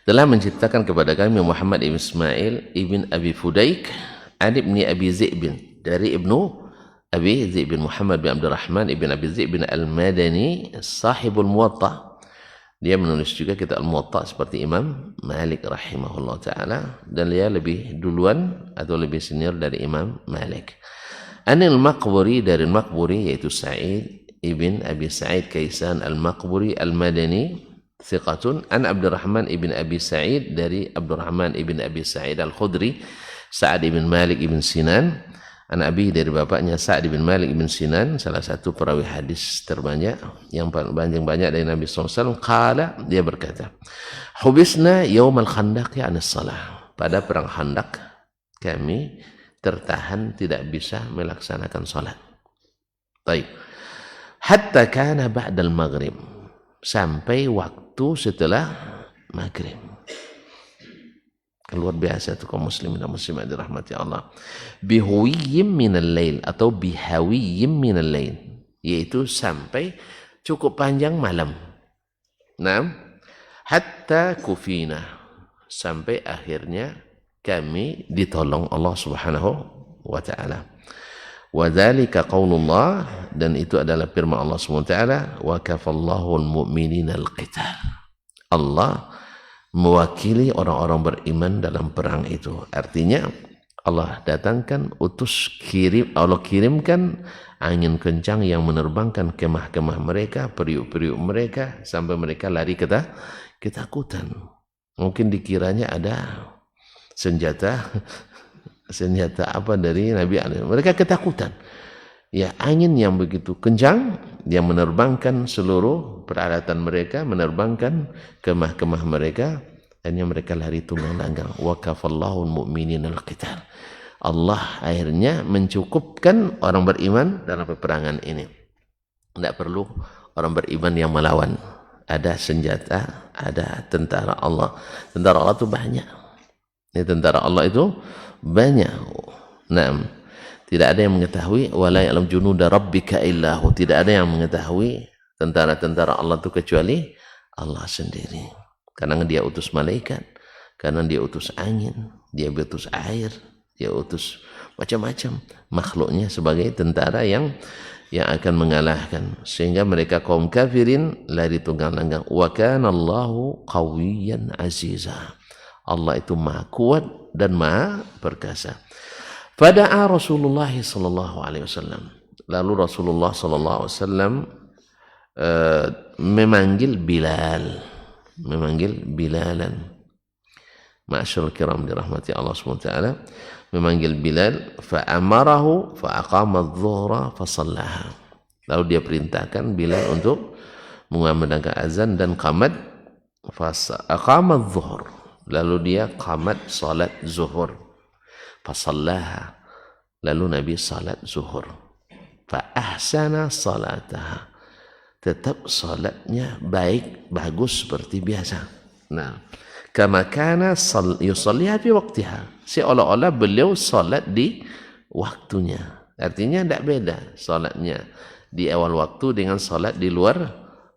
Telah menceritakan kepada kami Muhammad ibn Ismail ibn Abi Fudaik an ibni Abi Zi'bin, dari ibnu Abi Zi'bin Muhammad bin Abdurrahman ibn Abi Zi'bin al-Madani sahibul Muwatta. Dia menulis juga kitab Al-Muwatta seperti Imam Malik rahimahullah ta'ala, dan dia lebih duluan atau lebih senior dari Imam Malik. Anil Maqburi, dari Maqburi yaitu Sa'id ibn Abi Sa'id Kaisan al-Maqburi al-Madani thiqatun, an Abdurrahman ibn Abi Sa'id, dari Abdurrahman ibn Abi Sa'id al-Khudri, Sa'ad ibn Malik ibn Sinan, an Abi, dari bapaknya Sa'ad ibn Malik ibn Sinan, salah satu perawi hadis terbanyak yang paling banyak dari Nabi SAW. Qala, dia berkata, hubisna yaumal khandaq ya anis salah, pada perang Khandaq kami tertahan tidak bisa melaksanakan salat. Baik. Hatta kana ba'dal maghrib, sampai waktu setelah maghrib. Luar biasa itu kaum muslimin dan muslimat dirahmati Allah. Bihuwiyyim minal lail, atau bihawiyyim minal lail, yaitu sampai cukup panjang malam. Nah, hatta kufina, sampai akhirnya kami ditolong Allah Subhanahu wa taala. Wa dzalika qaulullah, dan itu adalah firman Allah Subhanahu wa taala, wa kafallahu al-mu'minina al-qital. Allah mewakili orang-orang beriman dalam perang itu. Artinya Allah datangkan, Allah kirimkan angin kencang yang menerbangkan kemah-kemah mereka, periuk-periuk mereka, sampai mereka lari ketakutan. Mungkin dikiranya ada senjata apa dari Nabi Ali. Mereka ketakutan. Ya, angin yang begitu kencang yang menerbangkan seluruh peralatan mereka, menerbangkan kemah-kemah mereka, hanya mereka lari tunggang langgang. Wa kafallahu al-mu'minina al-qital. Allah akhirnya mencukupkan orang beriman dalam peperangan ini. Tidak perlu orang beriman yang melawan. Ada senjata, ada tentara Allah. Tentara Allah itu banyak. Ini tentara Allah itu banyak. Nah, tidak ada yang mengetahui wala ya'lam junuda rabbika illahu, tidak ada yang mengetahui tentara-tentara Allah itu kecuali Allah sendiri. Karena dia utus malaikat, karena dia utus angin, dia utus air, dia utus macam-macam makhluknya sebagai tentara yang akan mengalahkan, sehingga mereka kaum kafirin lari tunggang langgang. Wa kana Allahu qawiyyan aziza, Allah itu maha kuat dan maha perkasa. Fada'a Rasulullah sallallahu alaihi wasallam. Lalu Rasulullah sallallahu alaihi wasallam memanggil Bilalan. Ma'asyiral kiram dirahmati Allah Subhanahu wa taala, memanggil Bilal, fa amarahu fa aqama adh-dhuhra fa shallaha. Lalu dia perintahkan Bilal untuk mengumandangkan azan dan qamat, fa aqama adh-dhuhr. Lalu dia qamat salat zuhur. Fasallaha, lalu Nabi salat zuhur. Fa ahsana salataha, tetap salatnya baik, bagus seperti biasa. Nah, kama kana yusalliha fi waqtiha, seolah-olah beliau salat di waktunya. Artinya tidak beda salatnya di awal waktu dengan salat di luar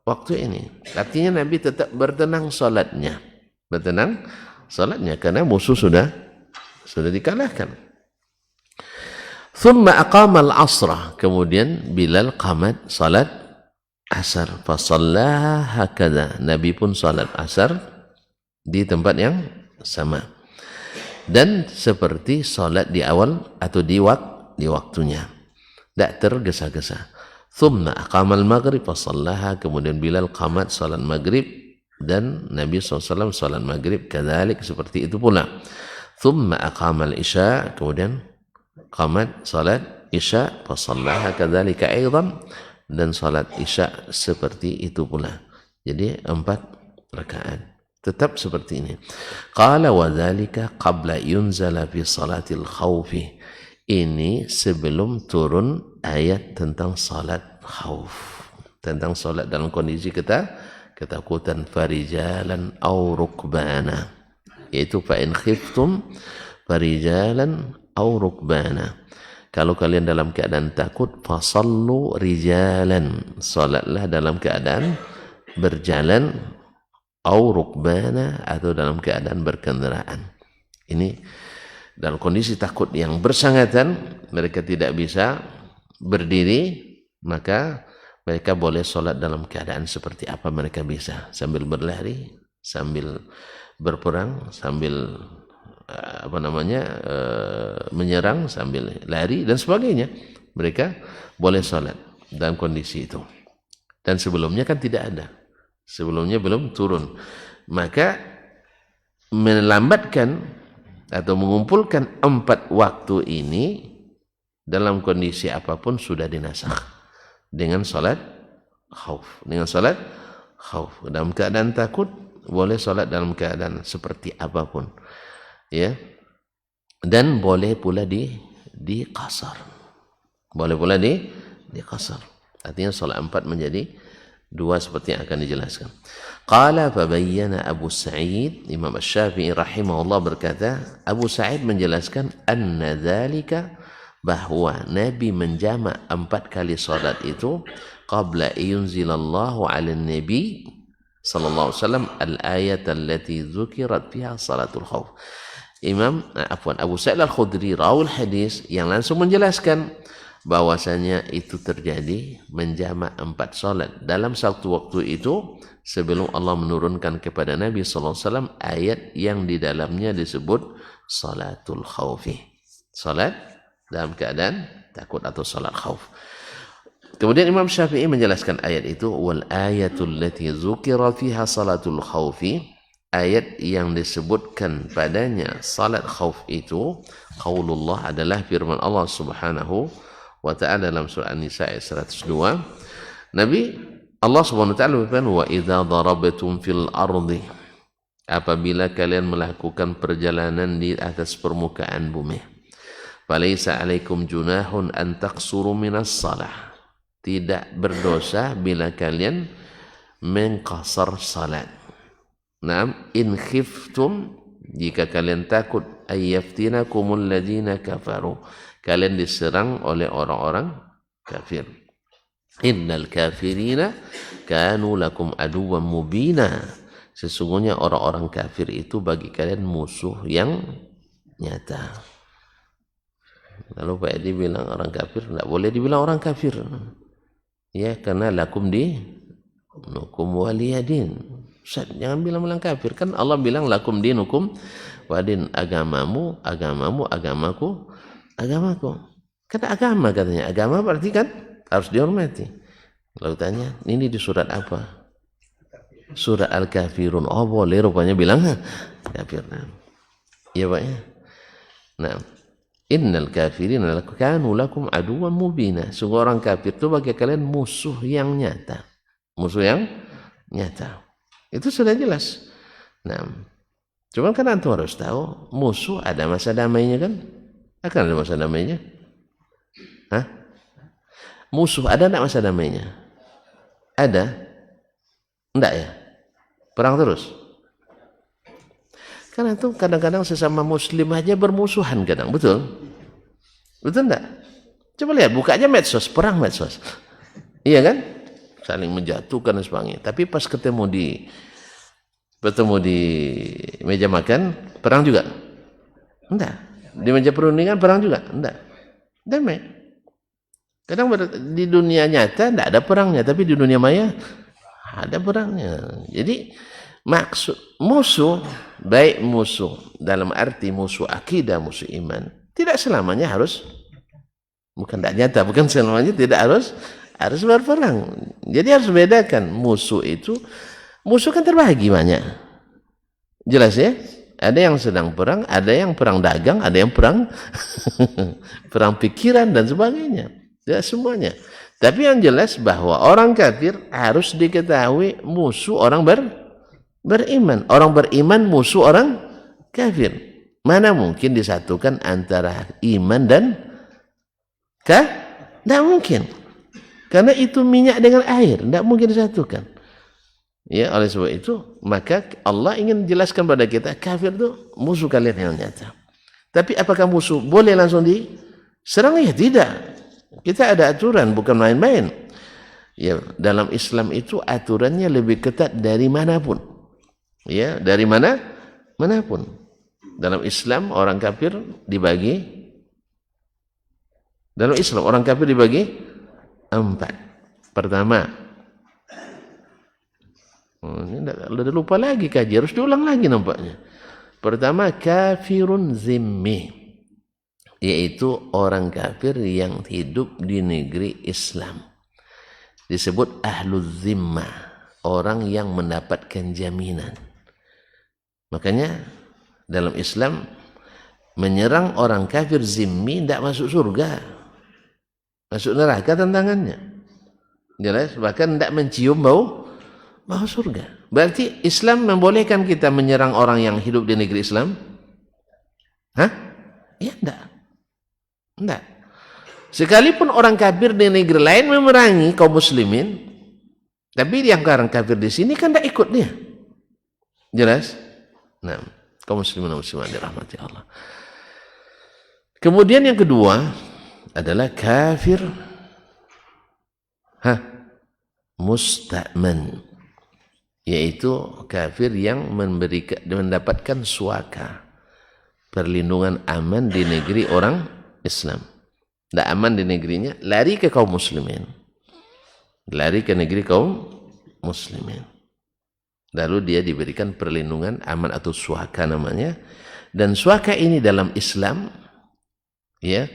waktu ini. Artinya Nabi tetap bertenang salatnya. Bertenang salatnya karena musuh sudah dikalahkan. Thumma aqama al-asra, kemudian Bilal qamat salat asar. Fa shallaha hakadha, Nabi pun salat asar di tempat yang sama dan seperti salat di awal atau di waktunya, tidak tergesa-gesa. Thumma aqama al-maghrib fa shallaha, kemudian Bilal qamat salat maghrib dan Nabi SAW salat maghrib kadzalik, seperti itu pula. thumma aqama al-isya, kemudian qamat salat isya, fa shallaha kadzalika aidan, dan salat isya seperti itu pula. Jadi 4 rakaat. Tetap seperti ini. Qala wa dzalika qabla yunzala fi salatil khaufi. Ini sebelum turun ayat tentang salat khauf. Tentang salat dalam kondisi ketakutan, farijalan aw rukbana. Yaitu fa in khiftum farijalan aw rukbana. Kalau kalian dalam keadaan takut, fasallu rijalan. Salatlah dalam keadaan berjalan, au rukbana, atau dalam keadaan berkendaraan. Ini dalam kondisi takut yang bersangatan, mereka tidak bisa berdiri, maka mereka boleh sholat dalam keadaan seperti apa mereka bisa, sambil berlari, sambil berperang, sambil menyerang, sambil lari dan sebagainya. Mereka boleh sholat dalam kondisi itu. Dan sebelumnya kan tidak ada. Sebelumnya belum turun. Maka melambatkan atau mengumpulkan 4 waktu ini dalam kondisi apapun sudah dinasakh dengan salat khauf. Dengan salat khauf. Dalam keadaan takut boleh salat dalam keadaan seperti apapun. Ya. Dan boleh pula di qasar. Boleh pula di qasar. Artinya salat 4 menjadi 2 seperti yang akan dijelaskan. Qala fabayyana Abu Sa'id, Imam Asy-Syafi'i rahimahullah berkata, Abu Sa'id menjelaskan anna dzalika, bahwa Nabi menjama 4 kali salat itu qabla yunzilallahu 'alan nabi sallallahu alaihi wasallam al-ayat allati dzukirat fiha salatul khauf. Abu Sa'id Al-Khudri rawul hadis yang langsung menjelaskan bahwasanya itu terjadi menjama 4 salat dalam satu waktu itu sebelum Allah menurunkan kepada Nabi sallallahu alaihi wasallam ayat yang di dalamnya disebut salatul khaufi. Salat dalam keadaan takut atau salat khauf. Kemudian Imam Syafi'i menjelaskan ayat itu, wal ayatul lati dzukira fiha salatul khaufi, ayat yang disebutkan padanya salat khauf itu, qaulullah, adalah firman Allah Subhanahu wa ta'ala dalam surah An-Nisa ayat 102. Allah Subhanahu wa ta'ala berfirman, wa idza darabtum fil ardi, apabila kalian melakukan perjalanan di atas permukaan bumi, falaisa alaikum junahun an taqsuru minas salah, tidak berdosa bila kalian mengqasar salat. Naam, in khiftum, jika kalian takut, ayyaftinakumul ladina kafaru, kalian diserang oleh orang-orang kafir. Innal kafirina kanu lakum aduwwan mubina, sesungguhnya orang-orang kafir itu bagi kalian musuh yang nyata. Lalu Pak Edi bilang orang kafir, tidak boleh dibilang orang kafir. Ya, karena lakum dinukum waliyadin. Ustaz, jangan bilang kafir. Kan Allah bilang lakum dinukum wadin, agamamu, agamaku. Kata agama, katanya. Agama berarti kan harus dihormati. Lalu tanya, ini di surat apa? Surat Al-Kafirun. Oh, boleh rupanya bilang kafir. Iya, Pak ya. Nah, innal kafirina kanu lakum aduwwan mubina. Sungguh orang kafir itu bagi kalian musuh yang nyata. Musuh yang nyata. Itu sudah jelas. Nah, cuman kan antum harus tahu, musuh ada masa damainya kan? Akan ada masa damainya. Hah? Musuh ada enggak masa damainya? Ada? Enggak ya? Perang terus? Karena itu kadang-kadang sesama muslim aja bermusuhan kadang, betul? Betul enggak? Coba lihat, buka aja medsos, perang medsos. Iya kan? Saling menjatuhkan dan sebagainya. Tapi pas ketemu di meja makan, perang juga? Enggak. Di meja perundingan perang juga? Enggak. Damai. Kadang di dunia nyata enggak ada perangnya, tapi di dunia maya ada perangnya. Jadi maksud musuh, baik musuh dalam arti musuh akidah, musuh iman, tidak selamanya harus, bukan tidak nyata, bukan selamanya tidak harus berperang. Jadi harus bedakan musuh itu, musuh kan terbagi banyak. Jelas ya? Ada yang sedang perang, ada yang perang dagang, ada yang perang perang pikiran dan sebagainya. Ya, semuanya. Tapi yang jelas bahwa orang kafir harus diketahui musuh orang beriman. Orang beriman musuh orang kafir. Mana mungkin disatukan antara iman dan tidak mungkin. Karena itu minyak dengan air, tidak mungkin disatukan. Ya, oleh sebab itu, maka Allah ingin jelaskan pada kita, kafir itu musuh kalian yang nyata. Tapi apakah musuh boleh langsung diserang? Ya tidak. Kita ada aturan, bukan main-main. Ya, dalam Islam itu aturannya lebih ketat dari manapun. Ya, dari manapun. Dalam Islam orang kafir dibagi. Dalam Islam orang kafir dibagi 4. Pertama, ini udah lupa lagi kaji, harus diulang lagi nampaknya. Pertama, kafirun zimmi, yaitu orang kafir yang hidup di negeri Islam. Disebut ahlul zimmah, orang yang mendapatkan jaminan. Makanya dalam Islam menyerang orang kafir zimmi tidak masuk surga, masuk neraka tantangannya. Jelas, bahkan tidak mencium bau surga. Berarti Islam membolehkan kita menyerang orang yang hidup di negeri Islam? Hah? Ya enggak. Sekalipun orang kafir di negeri lain memerangi kaum muslimin, tapi yang orang kafir di sini kan tidak ikut dia. Jelas? Nah, kaum muslimin dan muslimat dirahmati Allah. Kemudian yang kedua adalah kafir musta'man, yaitu kafir yang mendapatkan suaka, perlindungan aman di negeri orang Islam. Tidak aman di negerinya, lari ke kaum muslimin. Lari ke negeri kaum muslimin. Lalu dia diberikan perlindungan aman atau suaka namanya. Dan suaka ini dalam Islam, ya,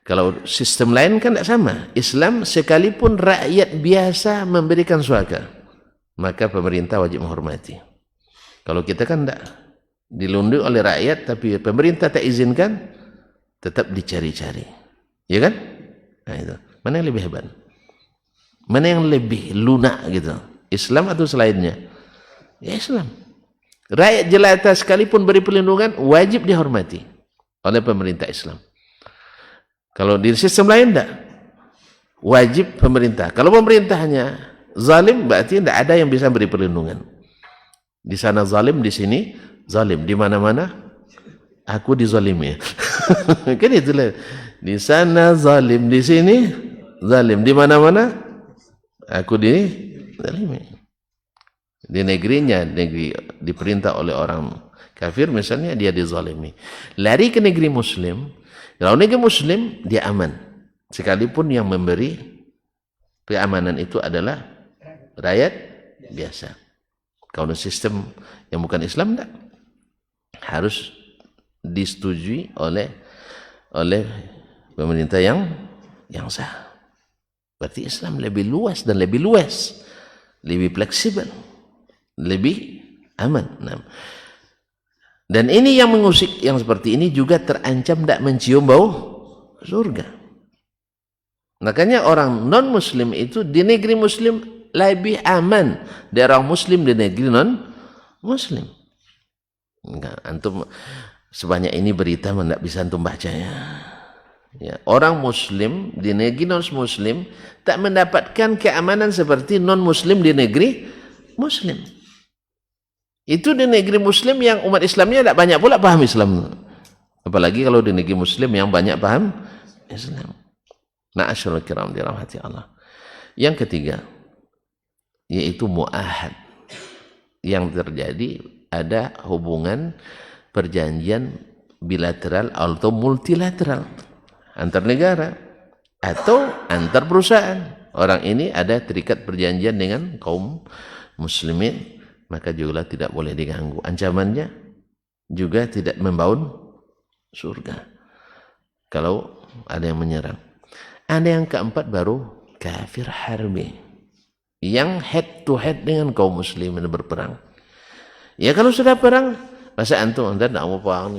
kalau sistem lain kan tidak sama. Islam sekalipun rakyat biasa memberikan suaka, maka pemerintah wajib menghormati. Kalau kita kan tidak, dilindungi oleh rakyat, tapi pemerintah tak izinkan, tetap dicari-cari. Ya kan? Nah itu. Mana yang lebih hebat? Mana yang lebih lunak gitu? Islam atau selainnya? Ya Islam. Rakyat jelata sekalipun beri perlindungan, wajib dihormati oleh pemerintah Islam. Kalau di sistem lain tidak, wajib pemerintah. Kalau pemerintahnya zalim, berarti tidak ada yang bisa beri perlindungan. Di sana zalim, di sini zalim. Di mana-mana aku dizalimi. Kan itulah. Di sana zalim, di sini zalim. Di mana-mana aku dizalimi. Di negerinya, negeri diperintah oleh orang kafir, misalnya dia dizalimi. Lari ke negeri Muslim. Kalau negeri Muslim, dia aman. Sekalipun yang memberi keamanan itu adalah rakyat biasa. Kalau sistem yang bukan Islam, tidak. Harus disetujui oleh pemerintah yang sah. Berarti Islam lebih luas dan lebih luas, lebih fleksibel, lebih aman. Nah, dan ini yang mengusik yang seperti ini juga terancam tidak mencium bau surga. Makanya orang non muslim itu di negeri muslim lebih aman dari orang muslim di negeri non muslim. Enggak, antum sebanyak ini berita tidak bisa antum bacanya. Ya, orang muslim di negeri non muslim tak mendapatkan keamanan seperti non muslim di negeri muslim. Itu di negeri muslim yang umat Islamnya tidak banyak pula paham Islam. Apalagi kalau di negeri muslim yang banyak paham Islam. Ma'asyiral kiram dirahmati Allah. Yang ketiga, yaitu mu'ahad. Yang terjadi ada hubungan perjanjian bilateral atau multilateral antar negara atau antar perusahaan. Orang ini ada terikat perjanjian dengan kaum muslimin, maka juga tidak boleh diganggu. Ancamannya juga tidak membawa surga kalau ada yang menyerang. Ada yang keempat baru kafir harbi, yang head to head dengan kaum muslimin berperang. Ya kalau sudah perang, Masa antum anda tidak mau perang?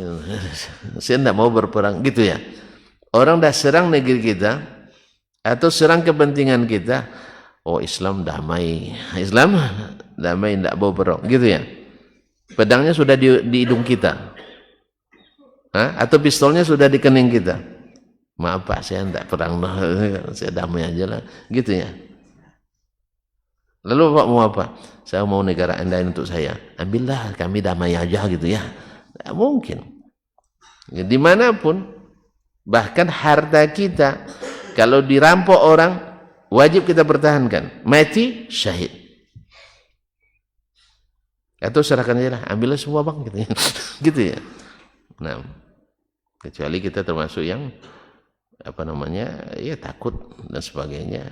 Saya tidak mau berperang, gitu ya. Orang dah serang negeri kita atau serang kepentingan kita. Oh, Islam damai, Islam damai, tidak mau berperang, gitu ya. Pedangnya sudah di hidung kita, atau pistolnya sudah di kening kita. Maaf Pak, saya tidak perang, saya damai aja lah, gitu ya. Lalu Pak mau apa? Saya mau negara Anda untuk saya. Ambillah, kami damai aja, gitu ya. Tidak mungkin. Dimanapun, bahkan harta kita, kalau dirampok orang, wajib kita pertahankan. Mati, syahid. Atau serahkan aja lah, ambillah semua bang, gitu ya. Gitu ya. Nah, kecuali kita termasuk yang ya takut dan sebagainya,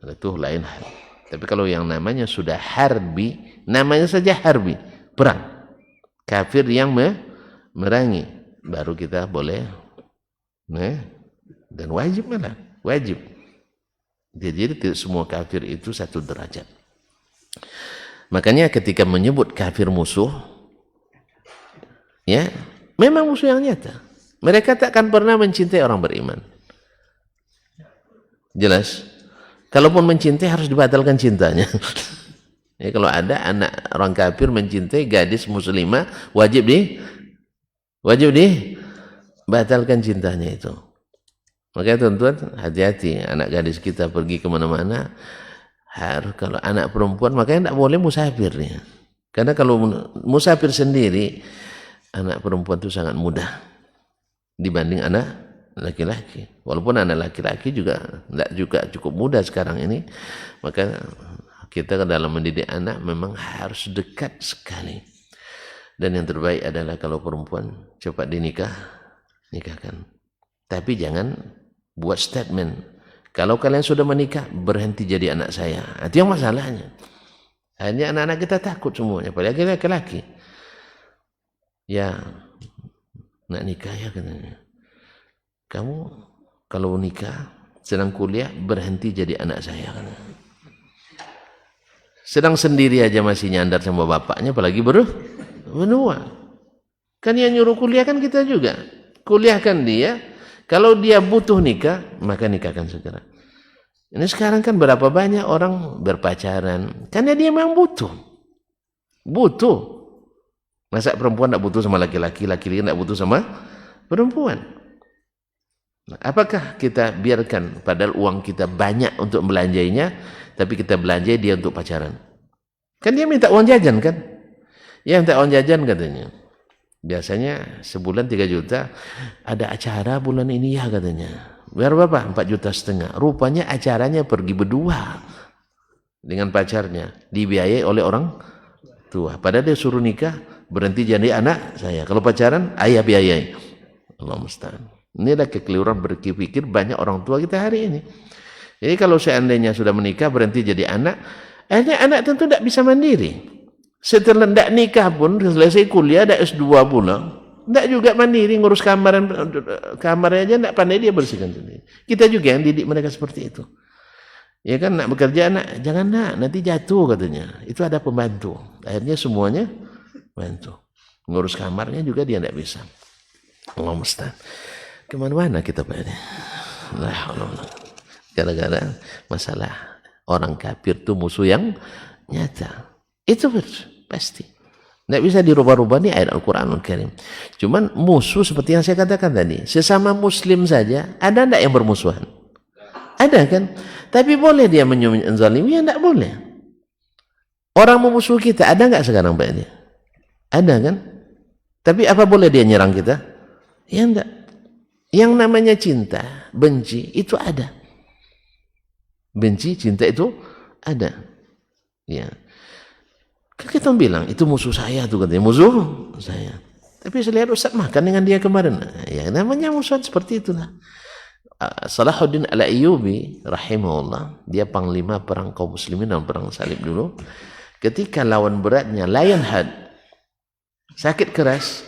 itu lain hal. Tapi kalau yang namanya sudah harbi, namanya saja harbi, perang, kafir yang merangi, baru kita boleh, dan wajib malah, wajib. Jadi tidak semua kafir itu satu derajat. Makanya ketika menyebut kafir musuh, ya memang musuh yang nyata. Mereka takkan pernah mencintai orang beriman. Jelas. Kalaupun mencintai harus dibatalkan cintanya. Ya, kalau ada anak orang kafir mencintai gadis muslimah, wajib dibatalkan cintanya itu. Makanya tuan-tuan, hati-hati anak gadis kita pergi kemana-mana. Harus, kalau anak perempuan makanya tidak boleh musafir nih. Karena kalau musafir sendiri, anak perempuan itu sangat mudah dibanding anak laki-laki. Walaupun anak laki-laki juga tidak juga cukup mudah sekarang ini. Maka kita dalam mendidik anak memang harus dekat sekali. Dan yang terbaik adalah kalau perempuan cepat nikahkan. Tapi jangan buat statement, kalau kalian sudah menikah berhenti jadi anak saya. Itu yang masalahnya. Hanya anak-anak kita takut semuanya, apalagi laki-laki. Ya, nak nikah ya katanya. Kamu kalau nikah, sedang kuliah, berhenti jadi anak saya. Sedang sendiri aja masih nyandar sama bapaknya, apalagi berdua. Kan yang nyuruh kuliah kan kita juga. Kuliahkan dia, kalau dia butuh nikah, maka nikahkan segera. Ini sekarang kan berapa banyak orang berpacaran, karena dia memang butuh. Masa perempuan tidak butuh sama laki-laki, laki-laki tidak butuh sama perempuan. Nah, apakah kita biarkan padahal uang kita banyak untuk belanjainya, tapi kita belanja dia untuk pacaran? Kan dia minta uang jajan kan? Yang minta uang jajan katanya. Biasanya sebulan 3 juta, ada acara bulan ini ya katanya. Biar berapa? 4,5 juta. Rupanya acaranya pergi berdua dengan pacarnya, dibiayai oleh orang tua. Padahal dia suruh nikah, berhenti jadi anak saya. Kalau pacaran, ayah biayai. Allah musta'an. Inilah kekeliruan berpikir banyak orang tua kita hari ini. Jadi kalau seandainya sudah menikah berhenti jadi anak, anak tentu tidak bisa mandiri. Setelah tidak nikah pun selesai kuliah ada S2 pula, tidak juga mandiri ngurus kamarnya aja tidak pandai dia bersihkan sendiri. Kita juga yang didik mereka seperti itu. Ya kan, nak bekerja nak, jangan nak, nanti jatuh katanya. Itu ada pembantu. Akhirnya semuanya bantu. Ngurus kamarnya juga dia tidak bisa. Allah musta'an. Kemana-mana kita Pak ini. Gara-gara masalah orang kafir itu musuh yang nyata. Itu pasti. Tidak bisa dirubah-rubah nih ayat Al-Quranul Karim. Cuman musuh seperti yang saya katakan tadi. Sesama muslim saja, ada tidak yang bermusuhan? Ada kan? Tapi boleh dia menzalimi, ya tidak boleh. Orang memusuh kita, ada nggak sekarang Pak ini? Ada kan? Tapi apa boleh dia nyerang kita? Ya enggak. Yang namanya cinta, benci, itu ada. Benci, cinta itu ada. Ya. Kan kita bilang, itu musuh saya tuh katanya. Musuh saya. Tapi saya lihat Ustaz makan dengan dia kemarin. Ya namanya musuhan seperti itulah. Salahuddin Al-Ayyubi rahimahullah, dia panglima perang kaum muslimin dan perang salib dulu. Ketika lawan beratnya Lion Head sakit keras,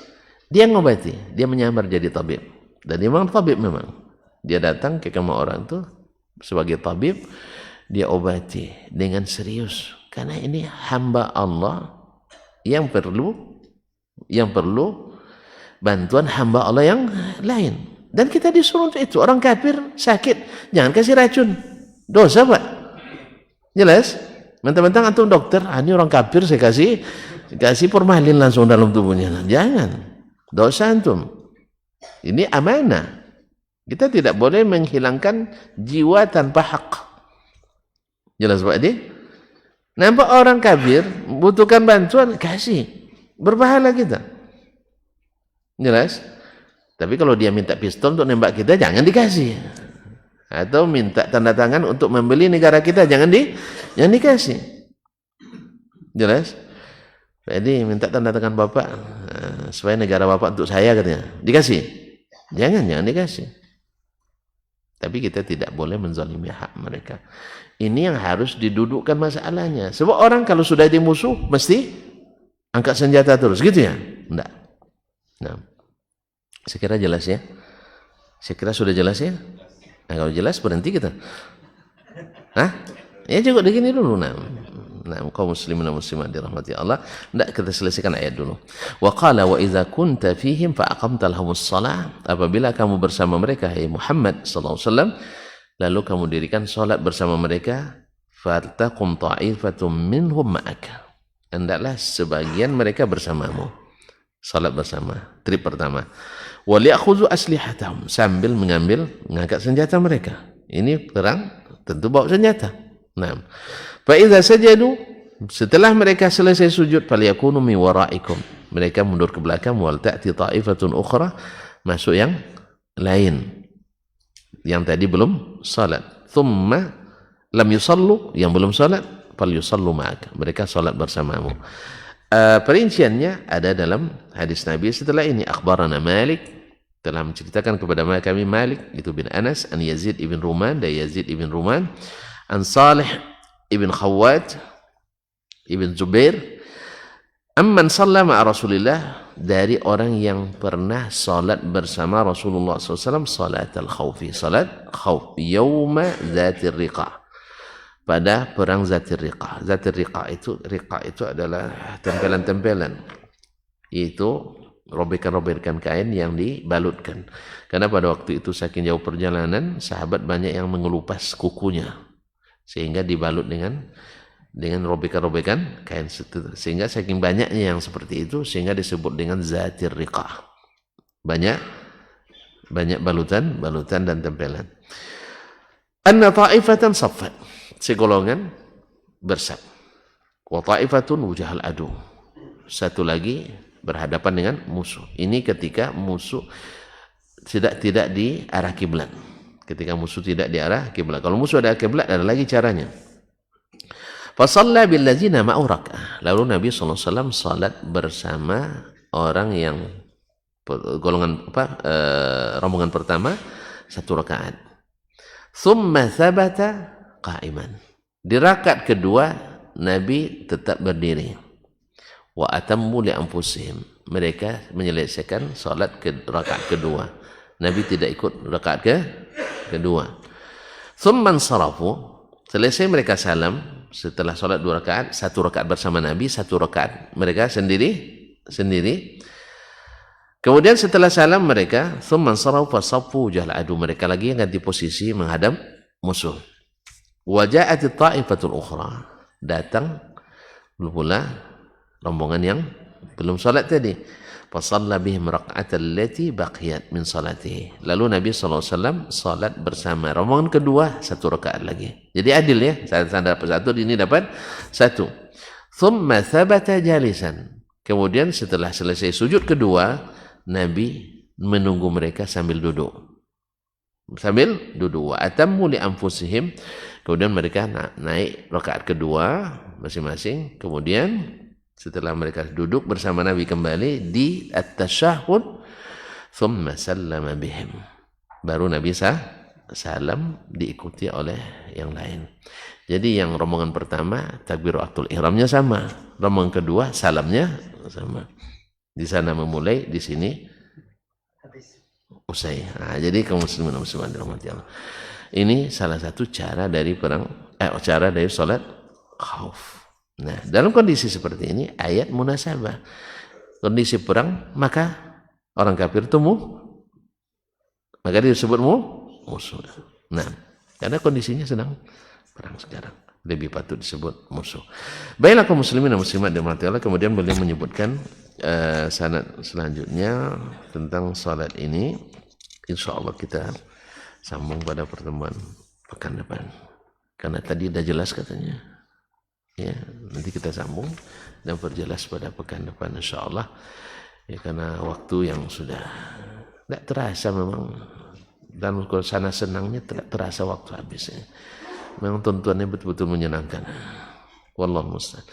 dia ngobati, dia menyamar jadi tabib. Dan dia memang tabib memang. Dia datang ke kamar orang itu sebagai tabib, dia obati dengan serius. Karena ini hamba Allah yang perlu yang perlu bantuan hamba Allah yang lain. Dan kita disuruh untuk itu. Orang kafir sakit, jangan kasih racun. Dosa, Pak. Jelas? Mentang-mentang antum dokter, ini orang kafir saya kasih formalin langsung dalam tubuhnya. Jangan. Dosa antum. Ini amanah. Kita tidak boleh menghilangkan jiwa tanpa hak. Jelas, Pak Adi? Nampak orang kafir butuhkan bantuan, kasih. Berpahala kita. Jelas? Tapi kalau dia minta pistol untuk nembak kita, jangan dikasih. Atau minta tanda tangan untuk membeli negara kita, jangan dikasih. Jelas? Jadi minta tanda tangan bapak supaya negara bapak untuk saya katanya. Dikasih? Jangan dikasih. Tapi kita tidak boleh menzalimi hak mereka. Ini yang harus didudukkan masalahnya. Sebab orang kalau sudah dimusuh mesti angkat senjata terus, gitu ya? Enggak. Nah, saya kira jelas ya. Saya kira sudah jelas ya. Nah, kalau jelas berhenti kita. Hah? Ya cukup begini dulu. Nah, kaum muslimin dan muslimat dirahmati Allah. Enggak, kita selesaikan ayat dulu. Wa qala wa idza kunta fihim fa aqamta lahumus shalah. Apabila kamu bersama mereka, hai Muhammad sallallahu alaihi wasallam, lalu kamu dirikan salat bersama mereka, fataqum ta'ifatum minhum ma'aka. Hendaklah sebagian mereka bersamamu. Salat bersama. Trip pertama. Wa li'khudhu aslihatahum, sambil mengangkat senjata mereka. Ini perang tentu bawa senjata. Nah, fa idza sajadu, setelah mereka selesai sujud, falyakunu min waraikum. Mereka mundur ke belakang, wal ta'ti ta'ifatun ukhra, masuk yang lain. Yang tadi belum salat. Thumma lam yusallu, yang belum salat, fal yusallu ma'aka. Mereka salat bersamamu. Perinciannya ada dalam hadis Nabi setelah ini. Akhbarana Malik, telah menceritakan kepada kami Malik itu bin Anas, an Yazid ibn Ruman, dari Yazid ibn Ruman, an Salih ibn Khawwat ibn Zubair, amman shalla ma'a Rasulillah, dari orang yang pernah salat bersama Rasulullah SAW, salat al-khawfi, salat khawf, yawma dhatir riqa, pada perang Zatir Riqa. Zatir Riqa itu adalah tempelan-tempelan. Itu robekan-robekan kain yang dibalutkan. Karena pada waktu itu saking jauh perjalanan, sahabat banyak yang mengelupas kukunya. Sehingga dibalut dengan robekan-robekan kain. Sehingga saking banyaknya yang seperti itu, sehingga disebut dengan Zatir Riqa. Banyak balutan dan tempelan. Anna ta'ifatan saffat, segolongan bersab. Wa ta'ifatun wujahal adu, satu lagi berhadapan dengan musuh. Ini ketika musuh tidak di arah kiblat. Ketika musuh tidak di arah kiblat. Kalau musuh ada kiblat, ada lagi caranya. Fa shalla bil ladzina ma'u rak'ah. Lalu Nabi sallallahu alaihi wasallam salat bersama orang yang golongan rombongan pertama, satu rakaat. Thumma thabata qa'iman. Di rakaat kedua Nabi tetap berdiri. Wa atammu li anfusihim. Mereka menyelesaikan salat ke rakaat kedua. Nabi tidak ikut rakaat kedua. Thumma sarafu. Selesai mereka salam setelah salat 2 rakaat, 1 rakaat bersama Nabi, 1 rakaat mereka sendiri. Kemudian setelah salam mereka, thumma sarafu fasaffu wajhal adu, mereka lagi yang ganti posisi menghadap musuh. Wa ja'at ta'ifatul ukhra, datang pula rombongan yang belum salat tadi. Fa shalla bihim rak'atal lati baqiyat min salatihi. Lalu Nabi sallallahu alaihi wasallam salat bersama rombongan kedua 1 rakaat lagi. Jadi adil ya, saya dapat 1, ini dapat 1. Thumma thabata jalisan. Kemudian setelah selesai sujud kedua, Nabi menunggu mereka sambil duduk. Wa atammu li anfusihim. Kemudian mereka naik rakaat kedua masing-masing. Kemudian setelah mereka duduk bersama Nabi kembali di at-tasyahhud, thumma sallama bihim. Baru Nabi salam diikuti oleh yang lain. Jadi yang rombongan pertama takbiratul ihramnya sama, rombongan kedua salamnya sama. Di sana memulai, di sini usai. Nah, jadi kaum muslimin dan muslimat dirahmati Allah. Ini salah satu cara dari salat khauf. Nah, dalam kondisi seperti ini ayat munasabah. kondisi perang, maka orang kafir itu maka dia disebut musuh. Nah, karena kondisinya sedang perang sekarang, lebih patut disebut musuh. Baiklah kaum muslimin dan muslimat dirahmati Allah, kemudian beliau menyebutkan sanad selanjutnya tentang salat ini. Insyaallah kita sambung pada pertemuan pekan depan. Karena tadi sudah jelas katanya. Ya, nanti kita sambung dan perjelas pada pekan depan insyaallah. Ya, karena waktu yang sudah tidak terasa memang, dan kalau sana senangnya tidak terasa waktu habisnya. Memang tontonannya betul-betul menyenangkan. Wallahu musta'an.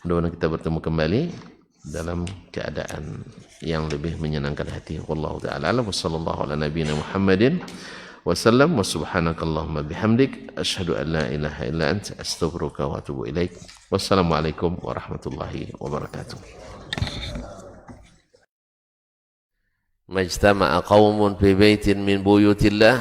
Mudah-mudahan kita bertemu kembali dalam keadaan yang lebih menyenangkan hati. Wallahu ta'ala a'lam. Wassallallahu ala nabiyyina Muhammadin wasallam wa subhanakallahumma bihamdik asyhadu an la ilaha illa anta astaghfiruka wa atubu ilaik. Wassalamualaikum warahmatullahi wabarakatuh. Majtama'a qaumun fi baitin min buyutillah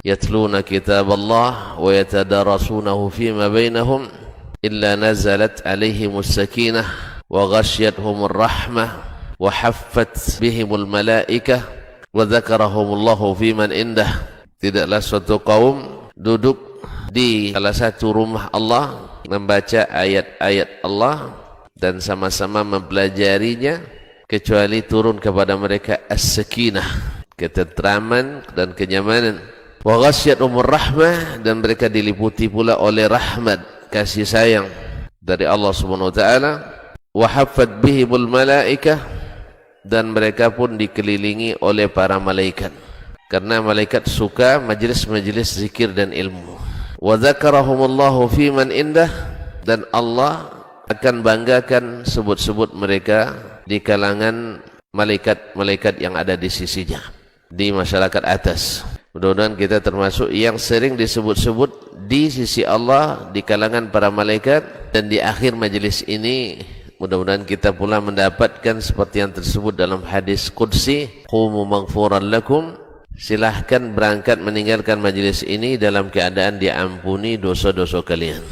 yatluna kitaballah wa yatadarasunahu fima bainahum illa nazalat alaihimus sakinah wa ghasyiyatuhumur rahmah wa haffat bihimul malaikah wa dzakarahumullahu fiman indah. Tidaklah suatu kaum duduk di salah satu rumah Allah membaca ayat-ayat Allah dan sama-sama mempelajarinya kecuali turun kepada mereka as-sakinah, ketentraman dan kenyamanan. Wa ghasyiyatuhumur rahmah, dan mereka diliputi pula oleh rahmat, kasih sayang dari Allah Subhanahu wa taala. Wa haffat bihimul malaikah, dan mereka pun dikelilingi oleh para malaikat. Karena malaikat suka majlis-majlis zikir dan ilmu. Wa dzakarahumullahu fiman indah, dan Allah akan banggakan sebut-sebut mereka di kalangan malaikat-malaikat yang ada di sisinya, di masyarakat atas. Mudah-mudahan kita termasuk yang sering disebut-sebut di sisi Allah di kalangan para malaikat, dan di akhir majlis ini mudah-mudahan kita pula mendapatkan seperti yang tersebut dalam hadis qudsi, qumu maghfuran lakum, silahkan berangkat meninggalkan majlis ini dalam keadaan diampuni dosa-dosa kalian.